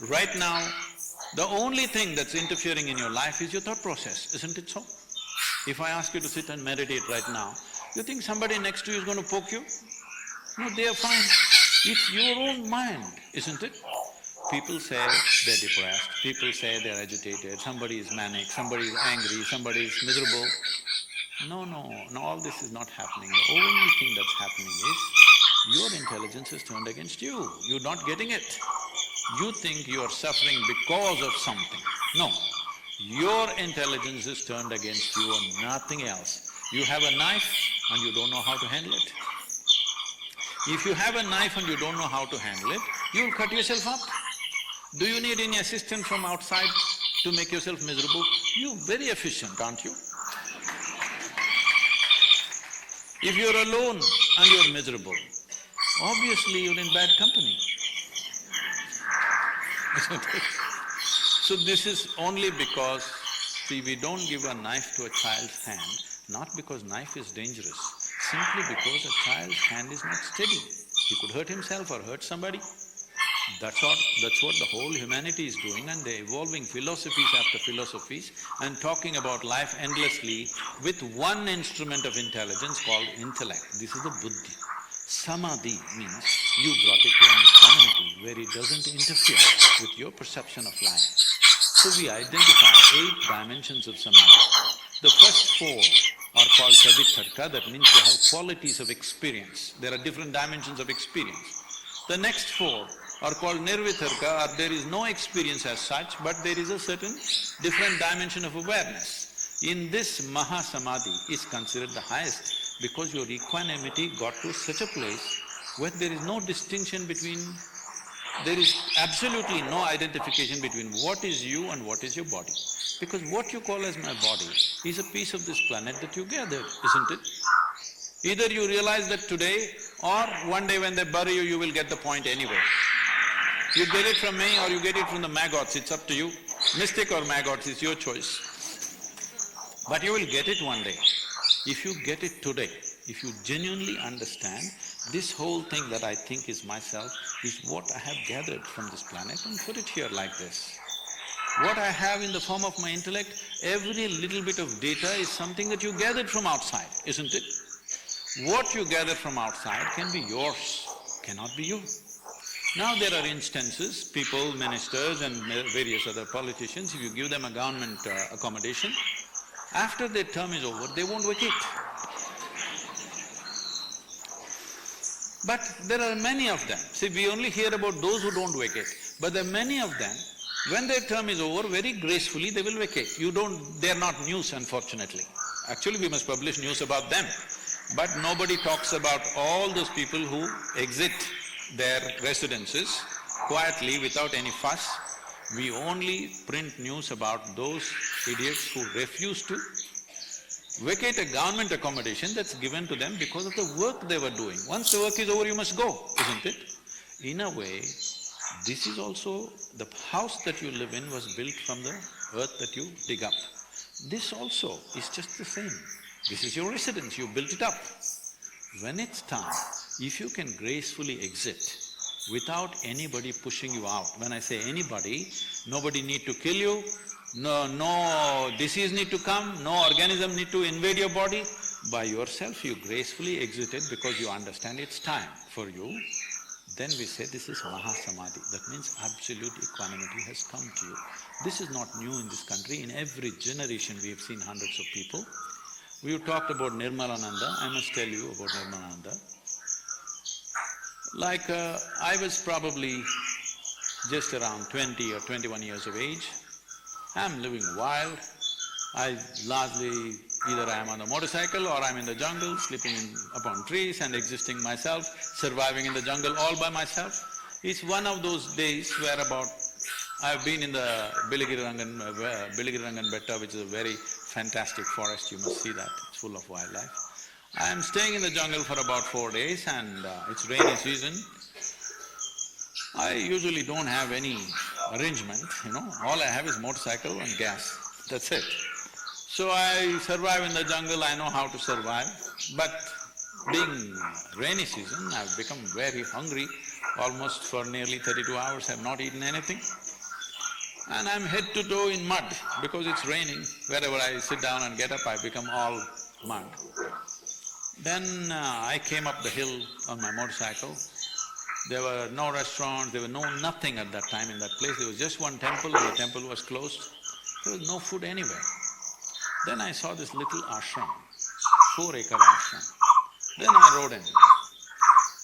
Right now, the only thing that's interfering in your life is your thought process, isn't it so? If I ask you to sit and meditate right now, you think somebody next to you is going to poke you? No, they are fine. It's your own mind, isn't it? People say they're depressed, people say they're agitated, somebody is manic, somebody is angry, somebody is miserable. No, all this is not happening. The only thing that's happening is your intelligence is turned against you, you're not getting it. You think you're suffering because of something. No, your intelligence is turned against you and nothing else. You have a knife and you don't know how to handle it. If you have a knife and you don't know how to handle it, you'll cut yourself up. Do you need any assistance from outside to make yourself miserable? You're very efficient, aren't you? If you're alone and you're miserable, obviously you're in bad company. So this is only because, see, we don't give a knife to a child's hand, not because knife is dangerous, simply because a child's hand is not steady. He could hurt himself or hurt somebody. That's what the whole humanity is doing, and they're evolving philosophies after philosophies and talking about life endlessly with one instrument of intelligence called intellect. This is the buddhi. Samadhi means you brought it to an equanimity where it doesn't interfere with your perception of life. So we identify 8 dimensions of samadhi. The first 4 are called Savitarka, that means they have qualities of experience. There are different dimensions of experience. The next four are called Nirvitarka, or there is no experience as such, but there is a certain different dimension of awareness. In this Mahasamadhi is considered the highest because your equanimity got to such a place where there is no distinction between… there is absolutely no identification between what is you and what is your body. Because what you call as my body is a piece of this planet that you gathered, isn't it? Either you realize that today or one day when they bury you, you will get the point anyway. You get it from me or you get it from the maggots, it's up to you. Mystic or maggots, it's your choice. But you will get it one day. If you get it today, if you genuinely understand, this whole thing that I think is myself is what I have gathered from this planet and put it here like this. What I have in the form of my intellect, every little bit of data is something that you gathered from outside, isn't it? What you gather from outside can be yours, cannot be you. Now there are instances, people, ministers and various other politicians, if you give them a government accommodation, after their term is over, they won't vacate. But there are many of them. See, we only hear about those who don't vacate, but there are many of them, when their term is over, very gracefully they will vacate. They're not news, unfortunately. Actually, we must publish news about them. But nobody talks about all those people who exit their residences quietly without any fuss. We only print news about those idiots who refuse to vacate a government accommodation that's given to them because of the work they were doing. Once the work is over, you must go, isn't it? In a way, this is also… the house that you live in was built from the earth that you dig up. This also is just the same. This is your residence, you built it up. When it's time, if you can gracefully exit without anybody pushing you out, when I say anybody, nobody need to kill you, no disease need to come, no organism need to invade your body. By yourself you gracefully exited because you understand it's time for you. Then we say this is Mahasamadhi, that means absolute equanimity has come to you. This is not new in this country, in every generation we have seen hundreds of people. We talked about Nirmalananda, I must tell you about Nirmalananda. I was probably just around 20 or 21 years of age. I'm living wild. I largely… either I'm on a motorcycle or I'm in the jungle, sleeping upon trees and existing myself, surviving in the jungle all by myself. It's one of those days where I've been in the Bilagiri Betta, which is a very fantastic forest, you must see that, it's full of wildlife. I'm staying in the jungle for about 4 days and it's rainy season. I usually don't have any arrangement, all I have is motorcycle and gas, that's it. So I survive in the jungle, I know how to survive, but being rainy season, I've become very hungry. Almost for nearly 32 hours I've not eaten anything. And I'm head to toe in mud because it's raining. Wherever I sit down and get up, I become all mud. Then I came up the hill on my motorcycle. There were no restaurants, there was nothing at that time in that place. There was just one temple and the temple was closed. There was no food anywhere. Then I saw this little ashram, 4-acre ashram. Then I rode in.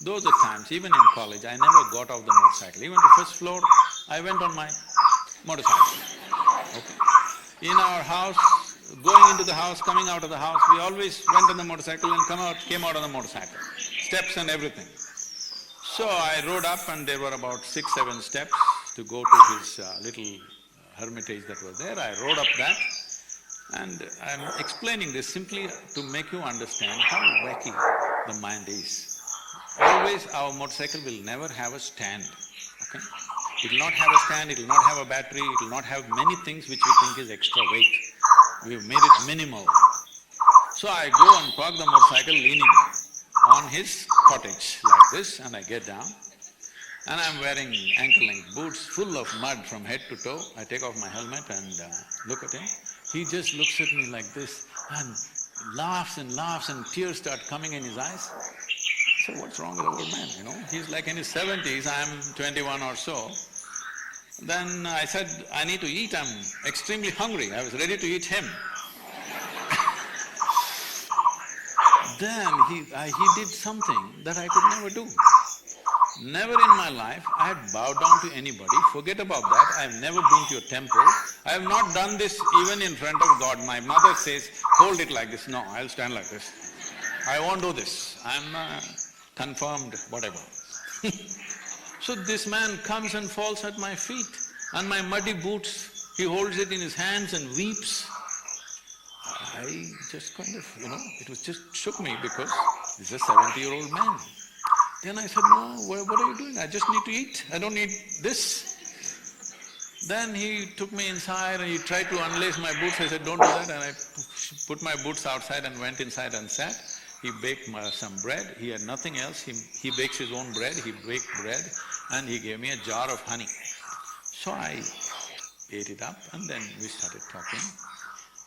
Those are times, even in college, I never got off the motorcycle. Even the first floor, I went on my motorcycle, okay. In our house, going into the house, coming out of the house, we always went on the motorcycle and came out on the motorcycle, steps and everything. So I rode up and there were about 6-7 steps to go to his little hermitage that was there. I rode up that and I'm explaining this simply to make you understand how wacky the mind is. Always our motorcycle will never have a stand, okay? It will not have a stand, it will not have a battery, it will not have many things which we think is extra weight. We've made it minimal. So I go and park the motorcycle leaning on his cottage like this and I get down and I'm wearing ankle-length boots full of mud from head to toe. I take off my helmet and look at him. He just looks at me like this and laughs and tears start coming in his eyes. So what's wrong with the old man, He's like in his 70s, I'm 21 or so. Then I said, I need to eat, I'm extremely hungry. I was ready to eat him. Then he did something that I could never do. Never in my life I had bowed down to anybody, forget about that, I have never been to a temple. I have not done this even in front of God. My mother says, hold it like this, no, I'll stand like this. I won't do this, I'm confirmed, whatever. So this man comes and falls at my feet, and my muddy boots, he holds it in his hands and weeps. I just kind of, it was just shook me because he's a 70-year-old man. Then I said, no, what are you doing? I just need to eat, I don't need this. Then he took me inside and he tried to unlace my boots. I said, don't do that, and I put my boots outside and went inside and sat. He baked some bread, he had nothing else, he bakes his own bread, he baked bread and he gave me a jar of honey. So I ate it up and then we started talking.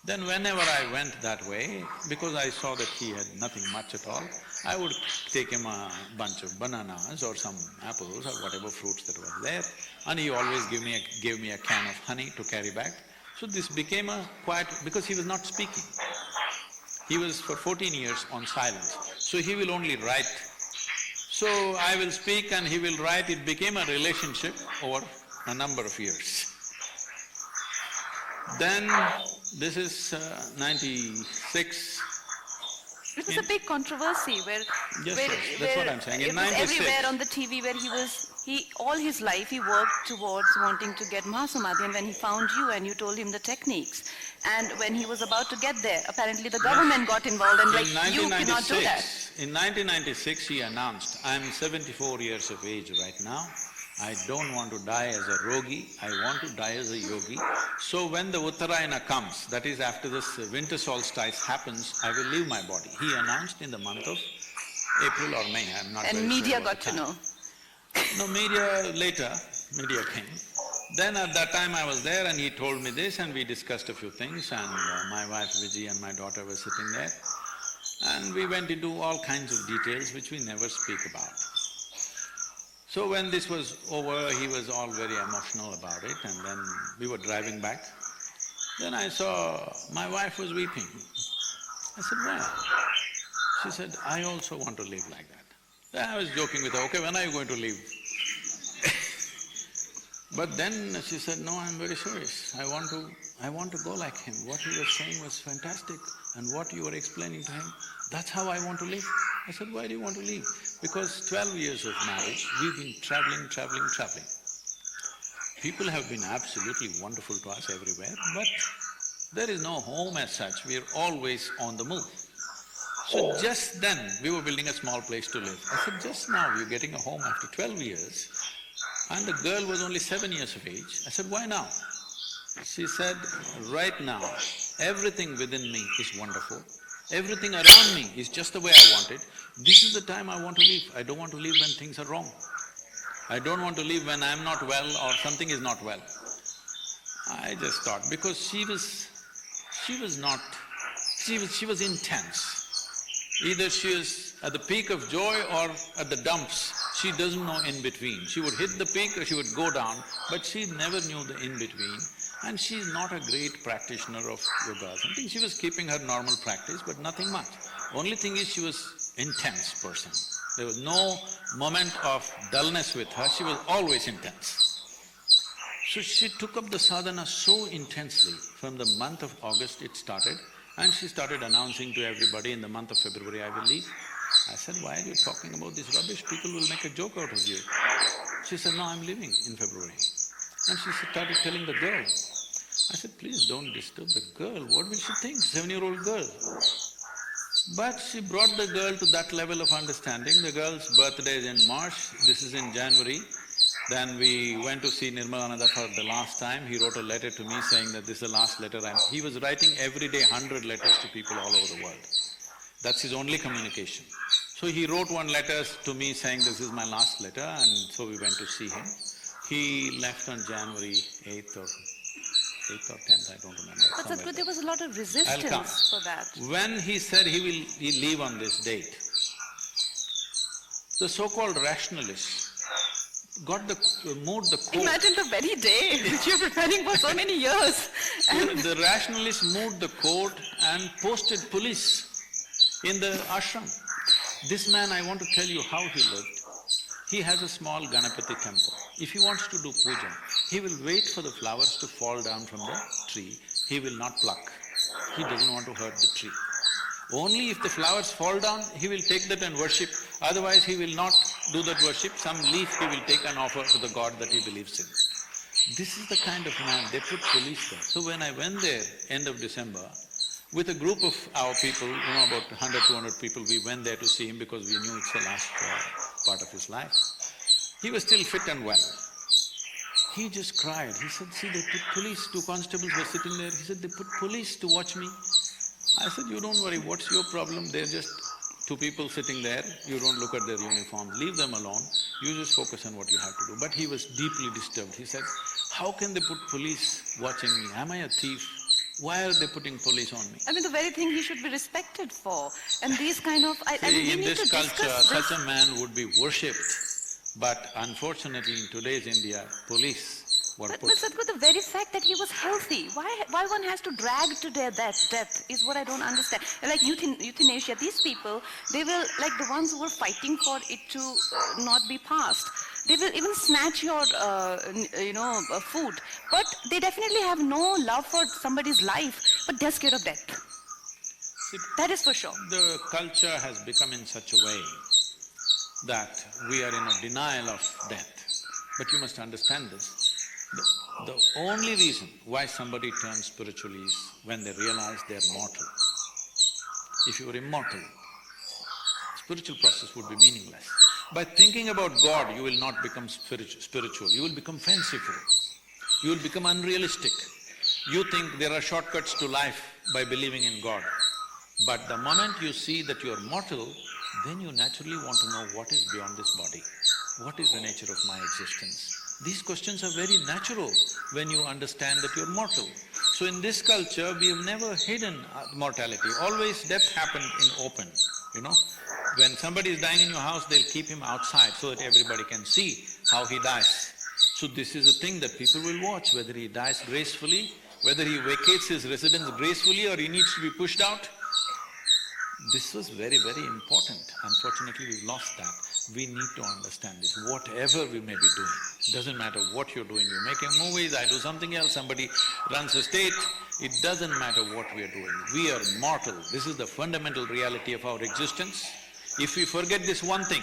Then whenever I went that way, because I saw that he had nothing much at all, I would take him a bunch of bananas or some apples or whatever fruits that were there, and he always gave me a can of honey to carry back. So this became a quiet… because he was not speaking. He was for 14 years on silence, so he will only write. So I will speak and he will write, it became a relationship over a number of years. Then, this is 96. It was a big controversy where… Yes, that's what I'm saying. In it was 96. everywhere on the TV where all his life he worked towards wanting to get Mahasamadhi, and when he found you and you told him the techniques, and when he was about to get there, apparently the government got involved and like, you cannot do that. In 1996, he announced, I'm 74 years of age right now, I don't want to die as a rogi, I want to die as a yogi. So when the Uttarayana comes, that is after this winter solstice happens, I will leave my body. He announced in the month of April or May, I'm not very sure. And media got to know. No, media came. Then at that time I was there and he told me this and we discussed a few things, and my wife Vijay and my daughter were sitting there. And we went into all kinds of details which we never speak about. So when this was over, he was all very emotional about it, and then we were driving back. Then I saw my wife was weeping. I said, why? She said, I also want to live like that. Then I was joking with her, okay, when are you going to leave? But then she said, no, I'm very serious, I want to go like him. What he was saying was fantastic, and what you were explaining to him, that's how I want to live. I said, why do you want to leave? Because 12 years of marriage, we've been traveling. People have been absolutely wonderful to us everywhere, but there is no home as such, we're always on the move. So just then, we were building a small place to live. I said, just now you're getting a home after 12 years, and the girl was only 7 years of age. I said, why now? She said, right now, everything within me is wonderful. Everything around me is just the way I want it. This is the time I want to live. I don't want to live when things are wrong. I don't want to live when I'm not well or something is not well. I just thought, because she was intense. Either she was at the peak of joy or at the dumps. She doesn't know in between. She would hit the peak or she would go down, but she never knew the in between. And she's not a great practitioner of yoga or something. She was keeping her normal practice, but nothing much. Only thing is, she was intense person. There was no moment of dullness with her, she was always intense. So she took up the sadhana so intensely. From the month of August it started, and she started announcing to everybody, in the month of February I will leave. I said, why are you talking about this rubbish? People will make a joke out of you. She said, no, I'm leaving in February. And she started telling the girl. I said, please don't disturb the girl, what will she think, 7-year-old girl? But she brought the girl to that level of understanding. The girl's birthday is in March, this is in January. Then we went to see Nirmalananda for the last time. He wrote a letter to me saying that this is the last letter, and he was writing every day 100 letters to people all over the world. That's his only communication. So he wrote one letter to me saying this is my last letter, and so we went to see him. He left on January 8th or 10th, I don't remember. But Sadhguru, there was a lot of resistance for that. When he said he'll leave on this date, the so-called rationalists moved the court. Imagine the very day which you're preparing for so many years. The rationalists moved the court and posted police in the ashram. This man, I want to tell you how he lived. He has a small Ganapati temple. If he wants to do puja, he will wait for the flowers to fall down from the tree. He will not pluck. He doesn't want to hurt the tree. Only if the flowers fall down, he will take that and worship. Otherwise, he will not do that worship. Some leaf he will take and offer to the god that he believes in. This is the kind of man, they put police there. So when I went there, end of December, with a group of our people, about 100, 200 people, we went there to see him because we knew it's the last part of his life. He was still fit and well. He just cried. He said, see, they put police, 2 constables were sitting there. He said, they put police to watch me. I said, you don't worry, what's your problem? They're just 2 people sitting there, you don't look at their uniforms, leave them alone, you just focus on what you have to do. But he was deeply disturbed. He said, how can they put police watching me? Am I a thief? Why are they putting police on me? I mean, the very thing he should be respected for. And these kind of… I mean, we In need this to culture, discuss this. such a man would be worshipped. But unfortunately, in today's India, police were But put… Sadhguru, the very fact that he was healthy, why one has to drag to their death is what I don't understand. Like euthanasia, these people, they will, like the ones who were fighting for it to not be passed, they will even snatch your, food. But they definitely have no love for somebody's life, but they're scared of death. See, That is for sure. the culture has become in such a way that we are in a denial of death. But you must understand this. The only reason why somebody turns spiritual is when they realize they're mortal. If you were immortal, spiritual process would be meaningless. By thinking about God, you will not become spiritual, you will become fanciful, you will become unrealistic. You think there are shortcuts to life by believing in God. But the moment you see that you are mortal, then you naturally want to know what is beyond this body, what is the nature of my existence. These questions are very natural when you understand that you're mortal. So in this culture, we have never hidden mortality, always death happened in open, When somebody is dying in your house, they'll keep him outside so that everybody can see how he dies. So this is a thing that people will watch, whether he dies gracefully, whether he vacates his residence gracefully or he needs to be pushed out. This was very, very important. Unfortunately, we've lost that. We need to understand this, whatever we may be doing. Doesn't matter what you're doing, you're making movies, I do something else, somebody runs a state, it doesn't matter what we are doing. We are mortal, this is the fundamental reality of our existence. If we forget this one thing,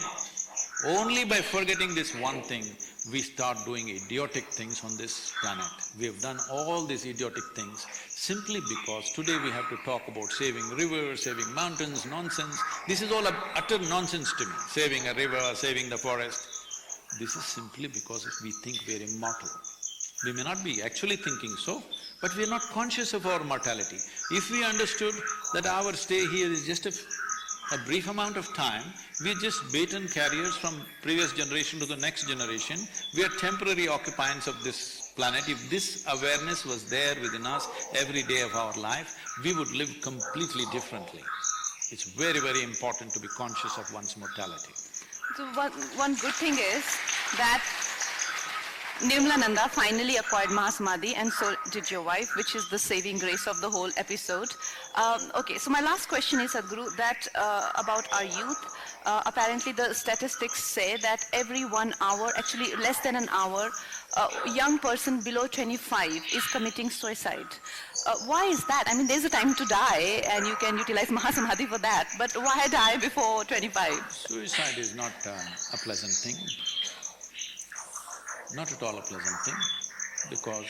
only by forgetting this one thing, we start doing idiotic things on this planet. We have done all these idiotic things simply because today we have to talk about saving rivers, saving mountains, nonsense. This is all utter nonsense to me, saving a river, saving the forest. This is simply because we think we're immortal. We may not be actually thinking so, but we're not conscious of our mortality. If we understood that our stay here is just a brief amount of time, we're just baton carriers from previous generation to the next generation, we are temporary occupants of this planet. If this awareness was there within us every day of our life, we would live completely differently. It's very, very important to be conscious of one's mortality. So one good thing is that Nirmalananda finally acquired Mahasamadhi and so did your wife, which is the saving grace of the whole episode. Okay, so my last question is, Sadhguru, that about our youth. Apparently the statistics say that every 1 hour, actually less than an hour, a young person below 25 is committing suicide. Why is that? I mean, there's a time to die and you can utilize Mahasamadhi for that, but why die before 25? Suicide is not a pleasant thing. Not at all a pleasant thing, because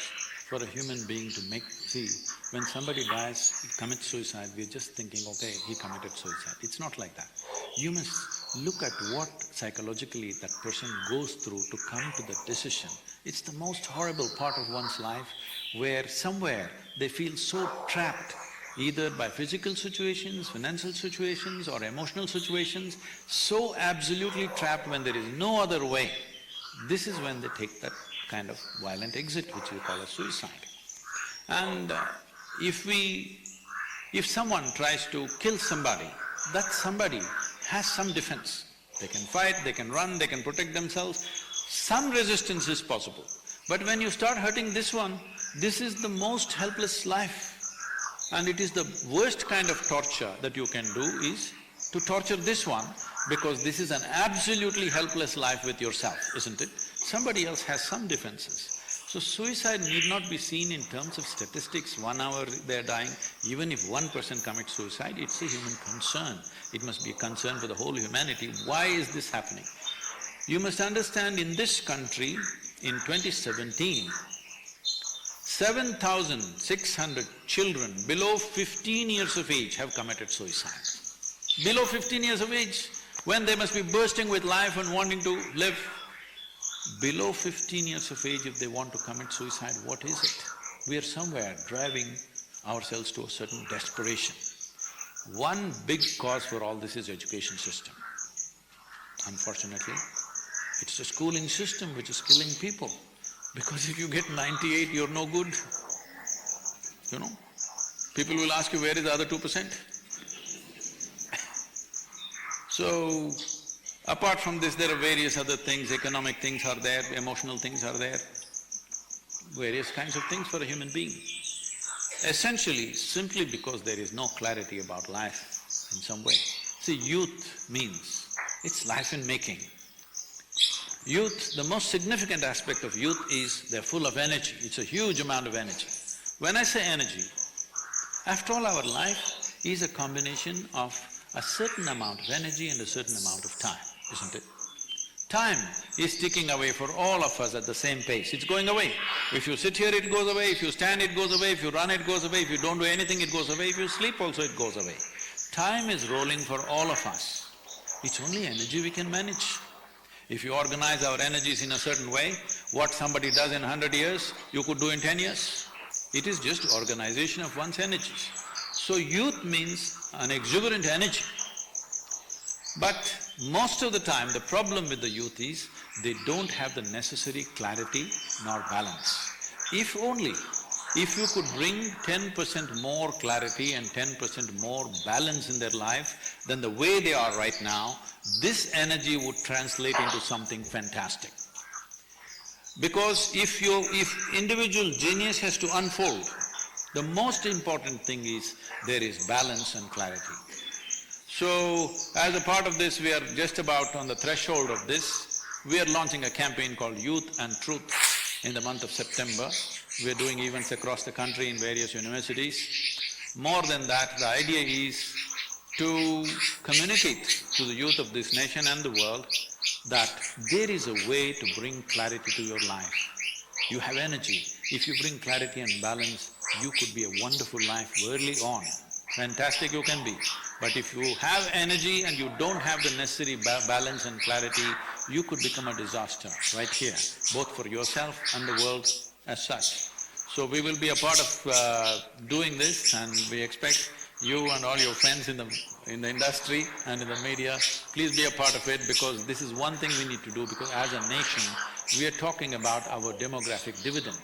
for a human being to see, when somebody dies, he commits suicide, we're just thinking, okay, he committed suicide. It's not like that. You must look at what psychologically that person goes through to come to that decision. It's the most horrible part of one's life, where somewhere they feel so trapped, either by physical situations, financial situations or emotional situations, so absolutely trapped when there is no other way. This is when they take that kind of violent exit, which we call as suicide. And if someone tries to kill somebody, that somebody has some defense. They can fight, they can run, they can protect themselves, some resistance is possible. But when you start hurting this one, this is the most helpless life. And it is the worst kind of torture that you can do is to torture this one because this is an absolutely helpless life with yourself, isn't it? Somebody else has some defenses. So suicide need not be seen in terms of statistics, 1 hour they're dying. Even if one person commits suicide, it's a human concern. It must be a concern for the whole humanity. Why is this happening? You must understand, in this country, in 2017, 7,600 children below 15 years of age have committed suicide. Below 15 years of age, when they must be bursting with life and wanting to live. Below 15 years of age, if they want to commit suicide, what is it? We are somewhere driving ourselves to a certain desperation. One big cause for all this is education system. Unfortunately, it's the schooling system which is killing people. Because if you get 98, you're no good, you know. People will ask you, where is the other 2%? So, apart from this, there are various other things, economic things are there, emotional things are there, various kinds of things for a human being. Essentially, simply because there is no clarity about life in some way. See, youth means, it's life in making. Youth, the most significant aspect of youth is they're full of energy, it's a huge amount of energy. When I say energy, after all, our life is a combination of a certain amount of energy and a certain amount of time, isn't it? Time is ticking away for all of us at the same pace, it's going away. If you sit here, it goes away, if you stand, it goes away, if you run, it goes away, if you don't do anything, it goes away, if you sleep also, it goes away. Time is rolling for all of us. It's only energy we can manage. If you organize our energies in a certain way, what somebody does in 100 years, you could do in 10 years. It is just organization of one's energies. So youth means an exuberant energy. But most of the time, the problem with the youth is they don't have the necessary clarity nor balance. If you could bring 10% more clarity and 10% more balance in their life than the way they are right now, this energy would translate into something fantastic. Because if individual genius has to unfold, the most important thing is there is balance and clarity. So, as a part of this, we are just about on the threshold of this. We are launching a campaign called Youth and Truth in the month of September. We are doing events across the country in various universities. More than that, the idea is to communicate to the youth of this nation and the world that there is a way to bring clarity to your life. You have energy. If you bring clarity and balance, you could be a wonderful life early on. Fantastic you can be. But if you have energy and you don't have the necessary balance and clarity, you could become a disaster right here, both for yourself and the world as such. So we will be a part of doing this, and we expect you and all your friends in the industry and in the media, please be a part of it, because this is one thing we need to do, because as a nation, we are talking about our demographic dividend,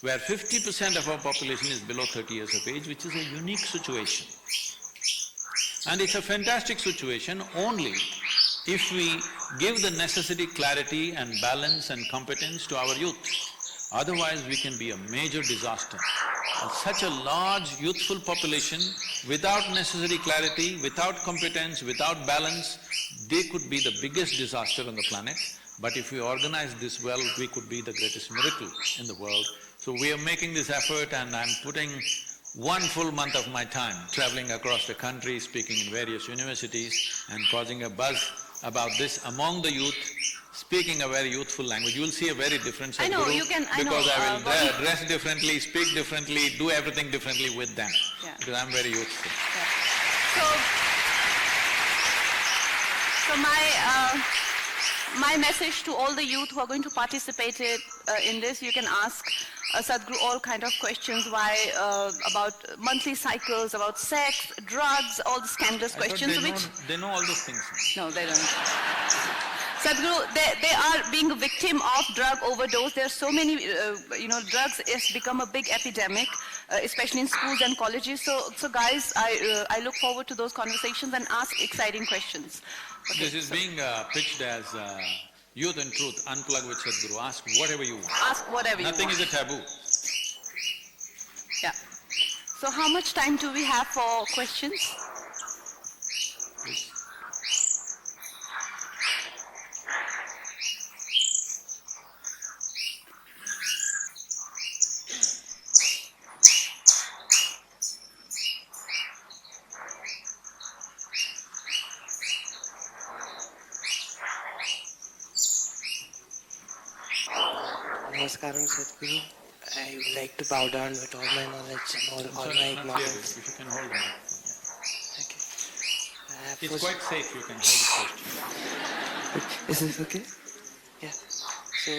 where 50% of our population is below 30 years of age, which is a unique situation. And it's a fantastic situation only if we give the necessary clarity and balance and competence to our youth. Otherwise, we can be a major disaster. And such a large youthful population, without necessary clarity, without competence, without balance, they could be the biggest disaster on the planet. But if we organize this well, we could be the greatest miracle in the world. So we are making this effort, and I'm putting 1 full month of my time traveling across the country, speaking in various universities and causing a buzz about this among the youth, speaking a very youthful language. You will see a very different Sadhguru. I know, you can… Because I will dress differently, speak differently, do everything differently with them, because I'm very youthful. So my message to all the youth who are going to participate in this, you can ask Sadhguru all kind of questions, about monthly cycles, about sex, drugs, all the scandalous questions They know all those things. No, they don't. Sadhguru, they are being a victim of drug overdose. There are so many, drugs has become a big epidemic, especially in schools and colleges. So guys, I look forward to those conversations and ask exciting questions. Okay, this is being pitched as Youth and Truth, unplug with Sadhguru. Ask whatever you want. Ask whatever you want. Nothing is a taboo. Yeah. So how much time do we have for questions? Namaskaram Sadhguru. I would like to bow down with all my knowledge and all Sorry, my it's not clear. ignorance. If you can hold the microphone, Okay. yeah. It's quite safe, you can hold the question. Is this okay? Yeah. So,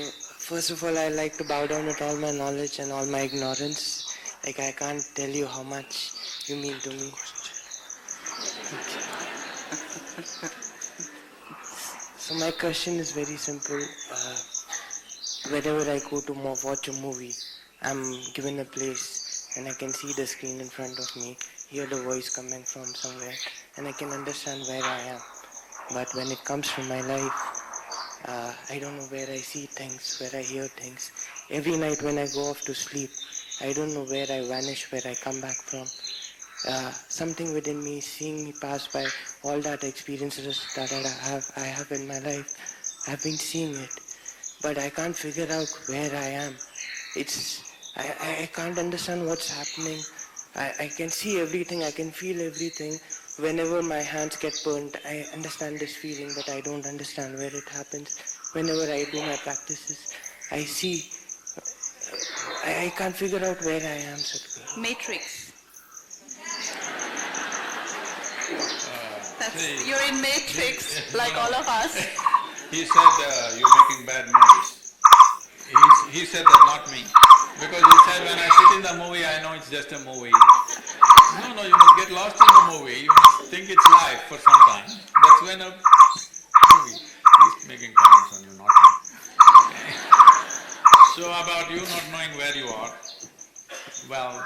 first of all, I like to bow down with all my knowledge and all my ignorance. Like, I can't tell you how much you mean to me. So my question is very simple. Whenever I go to watch a movie, I'm given a place and I can see the screen in front of me, hear the voice coming from somewhere, and I can understand where I am. But when it comes to my life, I don't know where I see things, where I hear things. Every night when I go off to sleep, I don't know where I vanish, where I come back from. Something within me, seeing me pass by all that experiences that I have in my life, I've been seeing it, but I can't figure out where I am. I can't understand what's happening. I can see everything, I can feel everything. Whenever my hands get burnt, I understand this feeling, but I don't understand where it happens. Whenever I do my practices, I see, I can't figure out where I am, Sadhguru. Matrix. See, You're in Matrix, like all of us. He said, you're making bad movies. He said that, not me. Because he said, when I sit in the movie, I know it's just a movie. No, you must get lost in the movie, you must think it's life for some time. That's when a movie… He's making comments on you, not me. Okay. So about you not knowing where you are, well,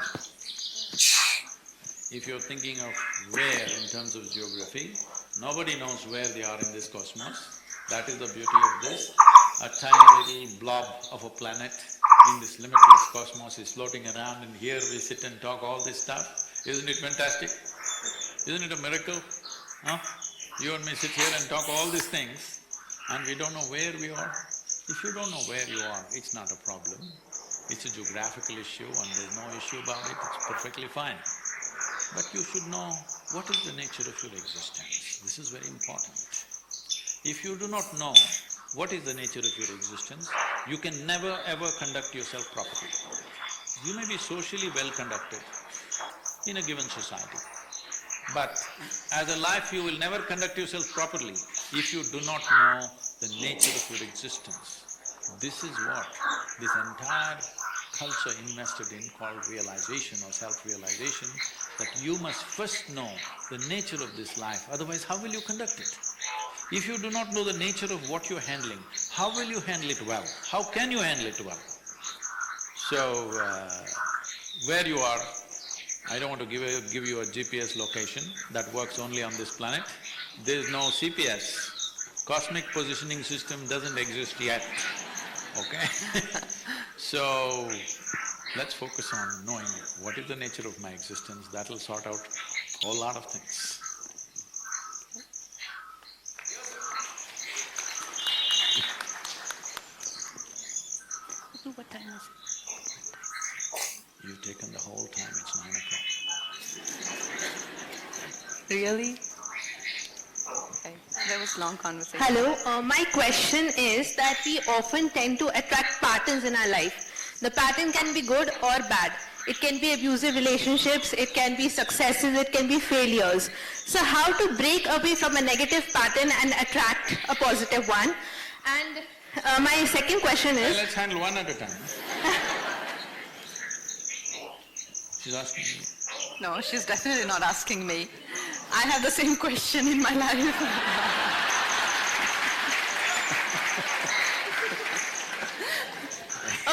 if you're thinking of where in terms of geography, nobody knows where they are in this cosmos. That is the beauty of this. A tiny little blob of a planet in this limitless cosmos is floating around, and here we sit and talk all this stuff. Isn't it fantastic? Isn't it a miracle? Huh? You and me sit here and talk all these things, and we don't know where we are. If you don't know where you are, it's not a problem. It's a geographical issue and there's no issue about it, it's perfectly fine. But you should know what is the nature of your existence. This is very important. If you do not know what is the nature of your existence, you can never ever conduct yourself properly. You may be socially well conducted in a given society, but as a life you will never conduct yourself properly if you do not know the nature of your existence. This is what this entire culture invested in called realization or self-realization, that you must first know the nature of this life, otherwise how will you conduct it? If you do not know the nature of what you're handling, how will you handle it well? How can you handle it well? So, where you are, I don't want to give you a GPS location that works only on this planet. There is no CPS. Cosmic Positioning System doesn't exist yet, okay? So, let's focus on knowing what is the nature of my existence. That'll sort out a whole lot of things. What time is it? You've taken the whole time, it's 9 o'clock. Really? Okay, that was long conversation. Hello, my question is that we often tend to attract patterns in our life. The pattern can be good or bad. It can be abusive relationships, it can be successes, it can be failures. So how to break away from a negative pattern and attract a positive one? And my second question is… Let's handle one at a time. She's asking me. No, she's definitely not asking me. I have the same question in my life.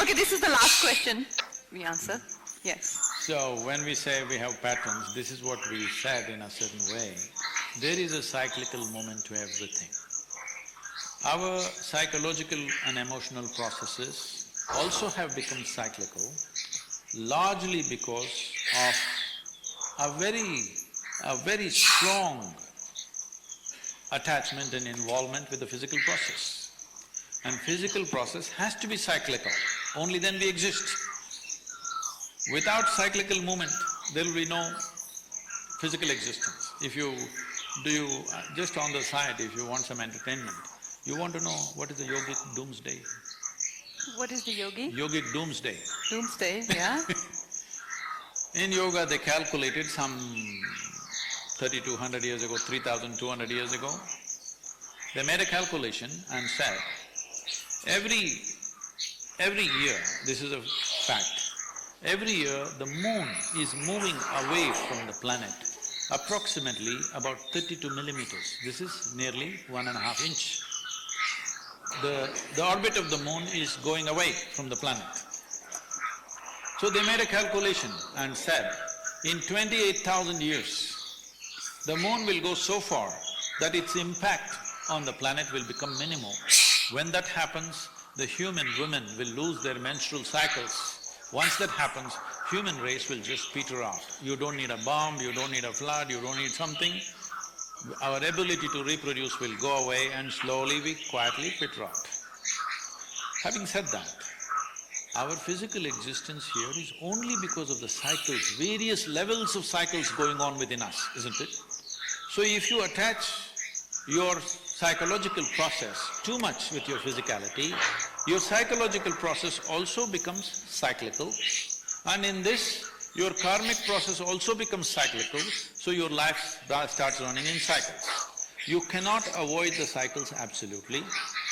Okay, this is the last question we answer. Yes. So, when we say we have patterns, this is what we said in a certain way. There is a cyclical moment to everything. Our psychological and emotional processes also have become cyclical, largely because of a very strong attachment and involvement with the physical process. And physical process has to be cyclical, only then we exist. Without cyclical movement, there will be no physical existence. Just on the side, if you want some entertainment, you want to know what is the yogic doomsday. What is the yogi? Yogic doomsday. Doomsday, yeah? In yoga, they calculated some 3,200 years ago, 3,200 years ago, they made a calculation and said, every year, this is a fact, every year the moon is moving away from the planet approximately about 32 millimeters. This is nearly 1.5 inch. The orbit of the moon is going away from the planet. So they made a calculation and said, in 28,000 years, the moon will go so far that its impact on the planet will become minimal. When that happens, the human women will lose their menstrual cycles. Once that happens, human race will just peter out. You don't need a bomb, you don't need a flood, you don't need something. Our ability to reproduce will go away and slowly we quietly peter out. Having said that, our physical existence here is only because of the cycles, various levels of cycles going on within us, isn't it? So if you attach your psychological process too much with your physicality, your psychological process also becomes cyclical, and in this, your karmic process also becomes cyclical, so your life starts running in cycles. You cannot avoid the cycles absolutely.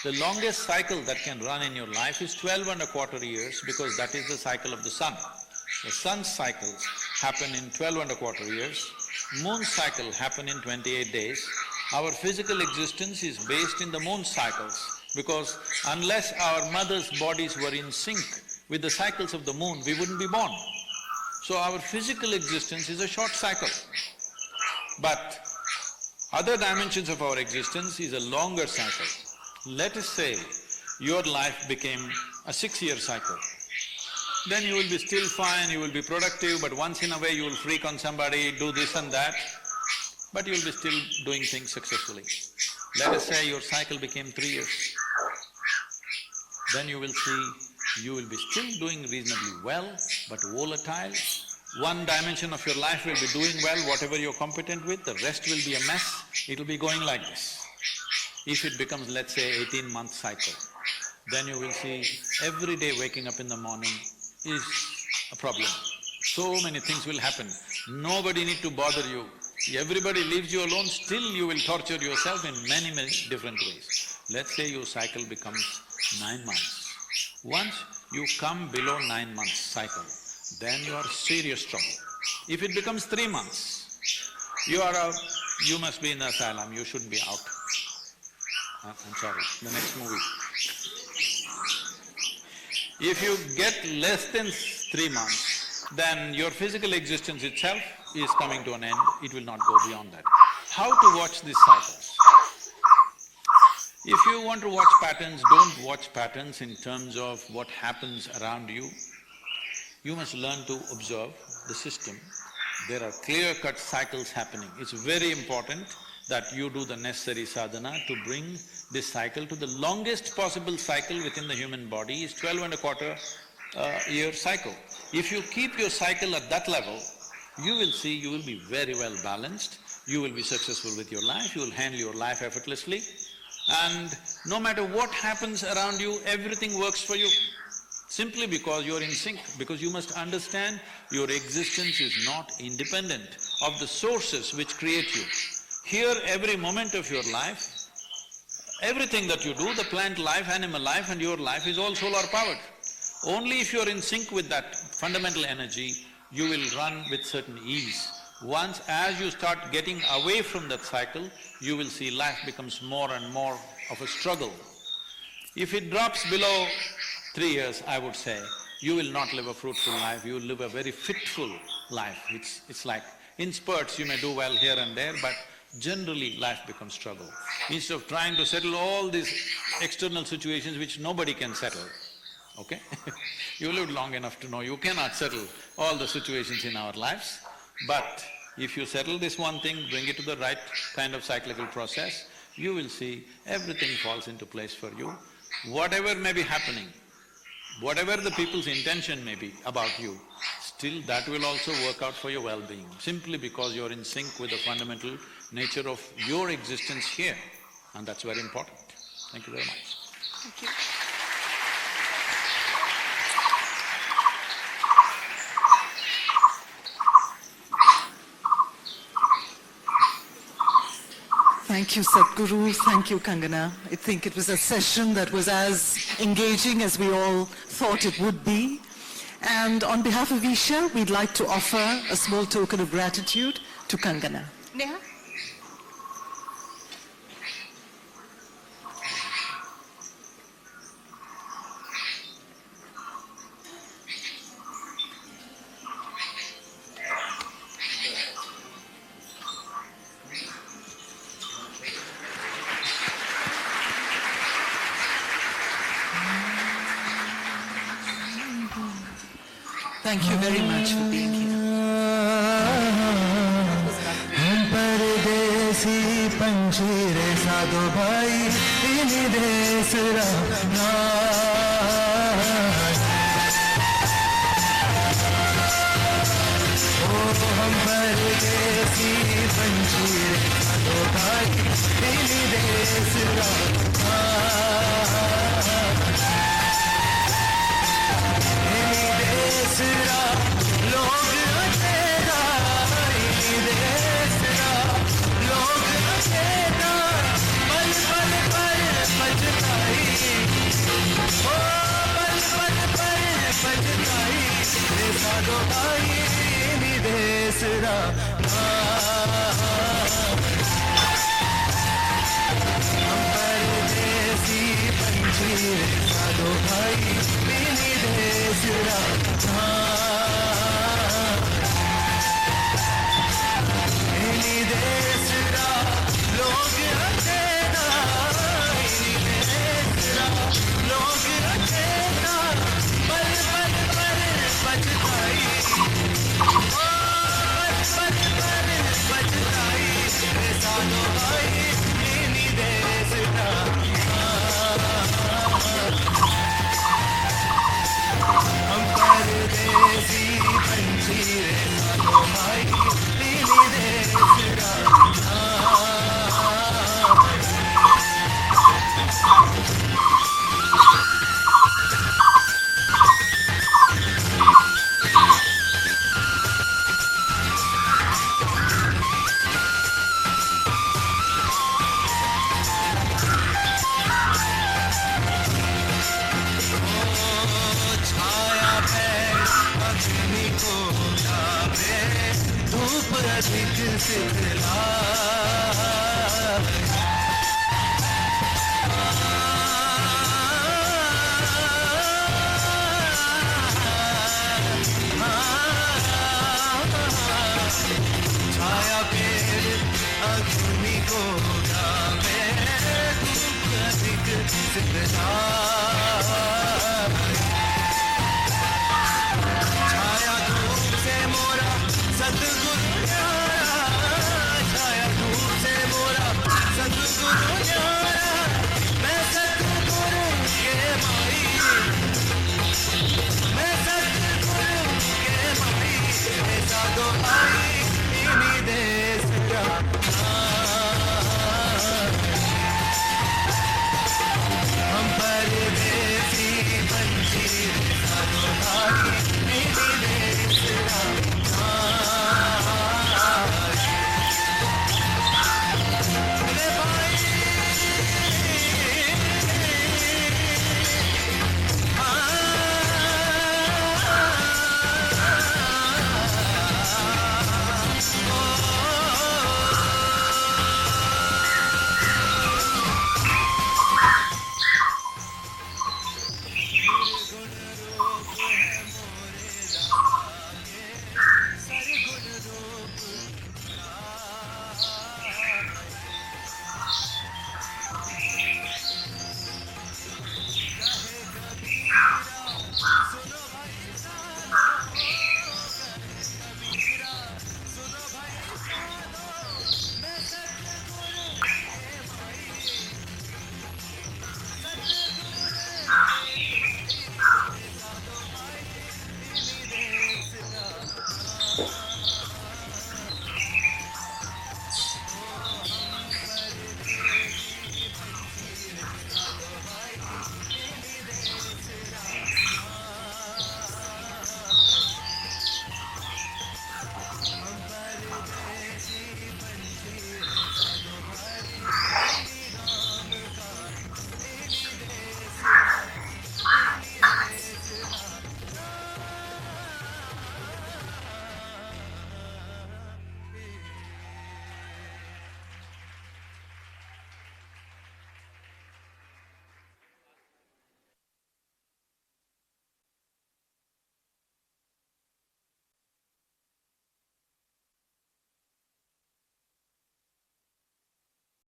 The longest cycle that can run in your life is 12.25 years because that is the cycle of the sun. The sun's cycles happen in 12.25 years, moon's cycle happen in 28 days. Our physical existence is based in the moon's cycles because unless our mothers' bodies were in sync with the cycles of the moon, we wouldn't be born. So our physical existence is a short cycle. But other dimensions of our existence is a longer cycle. Let us say your life became a 6-year cycle. Then you will be still fine, you will be productive, but once in a way you will freak on somebody, do this and that, but you'll be still doing things successfully. Let us say your cycle became 3 years. Then you will see you will be still doing reasonably well, but volatile. One dimension of your life will be doing well, whatever you're competent with, the rest will be a mess, it'll be going like this. If it becomes, let's say, 18-month cycle, then you will see every day waking up in the morning is a problem. So many things will happen, nobody need to bother you. Everybody leaves you alone, still you will torture yourself in many different ways. Let's say your cycle becomes 9 months. Once you come below 9 months cycle, then you are serious trouble. If it becomes 3 months, you must be in the asylum, you shouldn't be out. I'm sorry, the next movie. If you get less than 3 months, then your physical existence itself is coming to an end, it will not go beyond that. How to watch these cycles? If you want to watch patterns, don't watch patterns in terms of what happens around you. You must learn to observe the system. There are clear-cut cycles happening. It's very important that you do the necessary sadhana to bring this cycle to the longest possible cycle within the human body is 12.25 year cycle. If you keep your cycle at that level, you will see you will be very well balanced, you will be successful with your life, you will handle your life effortlessly, and no matter what happens around you, everything works for you. Simply because you're in sync, because you must understand your existence is not independent of the sources which create you. Here, every moment of your life, everything that you do, the plant life, animal life and your life is all solar powered. Only if you're in sync with that fundamental energy, you will run with certain ease. Once as you start getting away from that cycle, you will see life becomes more and more of a struggle. If it drops below 3 years, I would say, you will not live a fruitful life, you will live a very fitful life. It's like, in spurts you may do well here and there, but generally life becomes struggle. Instead of trying to settle all these external situations which nobody can settle, okay? You lived long enough to know you cannot settle all the situations in our lives, but if you settle this one thing, bring it to the right kind of cyclical process, you will see everything falls into place for you. Whatever may be happening, whatever the people's intention may be about you, still that will also work out for your well-being, simply because you're in sync with the fundamental nature of your existence here, and that's very important. Thank you very much. Thank you. Thank you, Sadhguru. Thank you, Kangana. I think it was a session that was as engaging as we all thought it would be. And on behalf of Isha, we'd like to offer a small token of gratitude to Kangana. Neha? Thank you very much for being here. परदेसी पंछीरे साधो भाई इनी देश राना ओ हम परदेसी पंछीरे साधो भाई इनी देश राना इनी देश रा लोग तेरा इनी देश रा लोग तेरा पल पल पर पछताई ओ पल पल पर पछताई रे साधो भाई इनी देश रा हम परदेसी पंछी रे साधो भाई इनी देश रा इनी देश रा लोग तेरा इनी देश रा लोग तेरा पल पल पर पछताई ओ पल पल पर पछताई रे साधो भाई इनी देश रा हम परदेसी पंछी रे साधो भाई इनी देश रा छाया पैर अग्नि को जावे धूप अधिक सिखला छाया पैर अग्नि को जावे धूप अधिक सिखला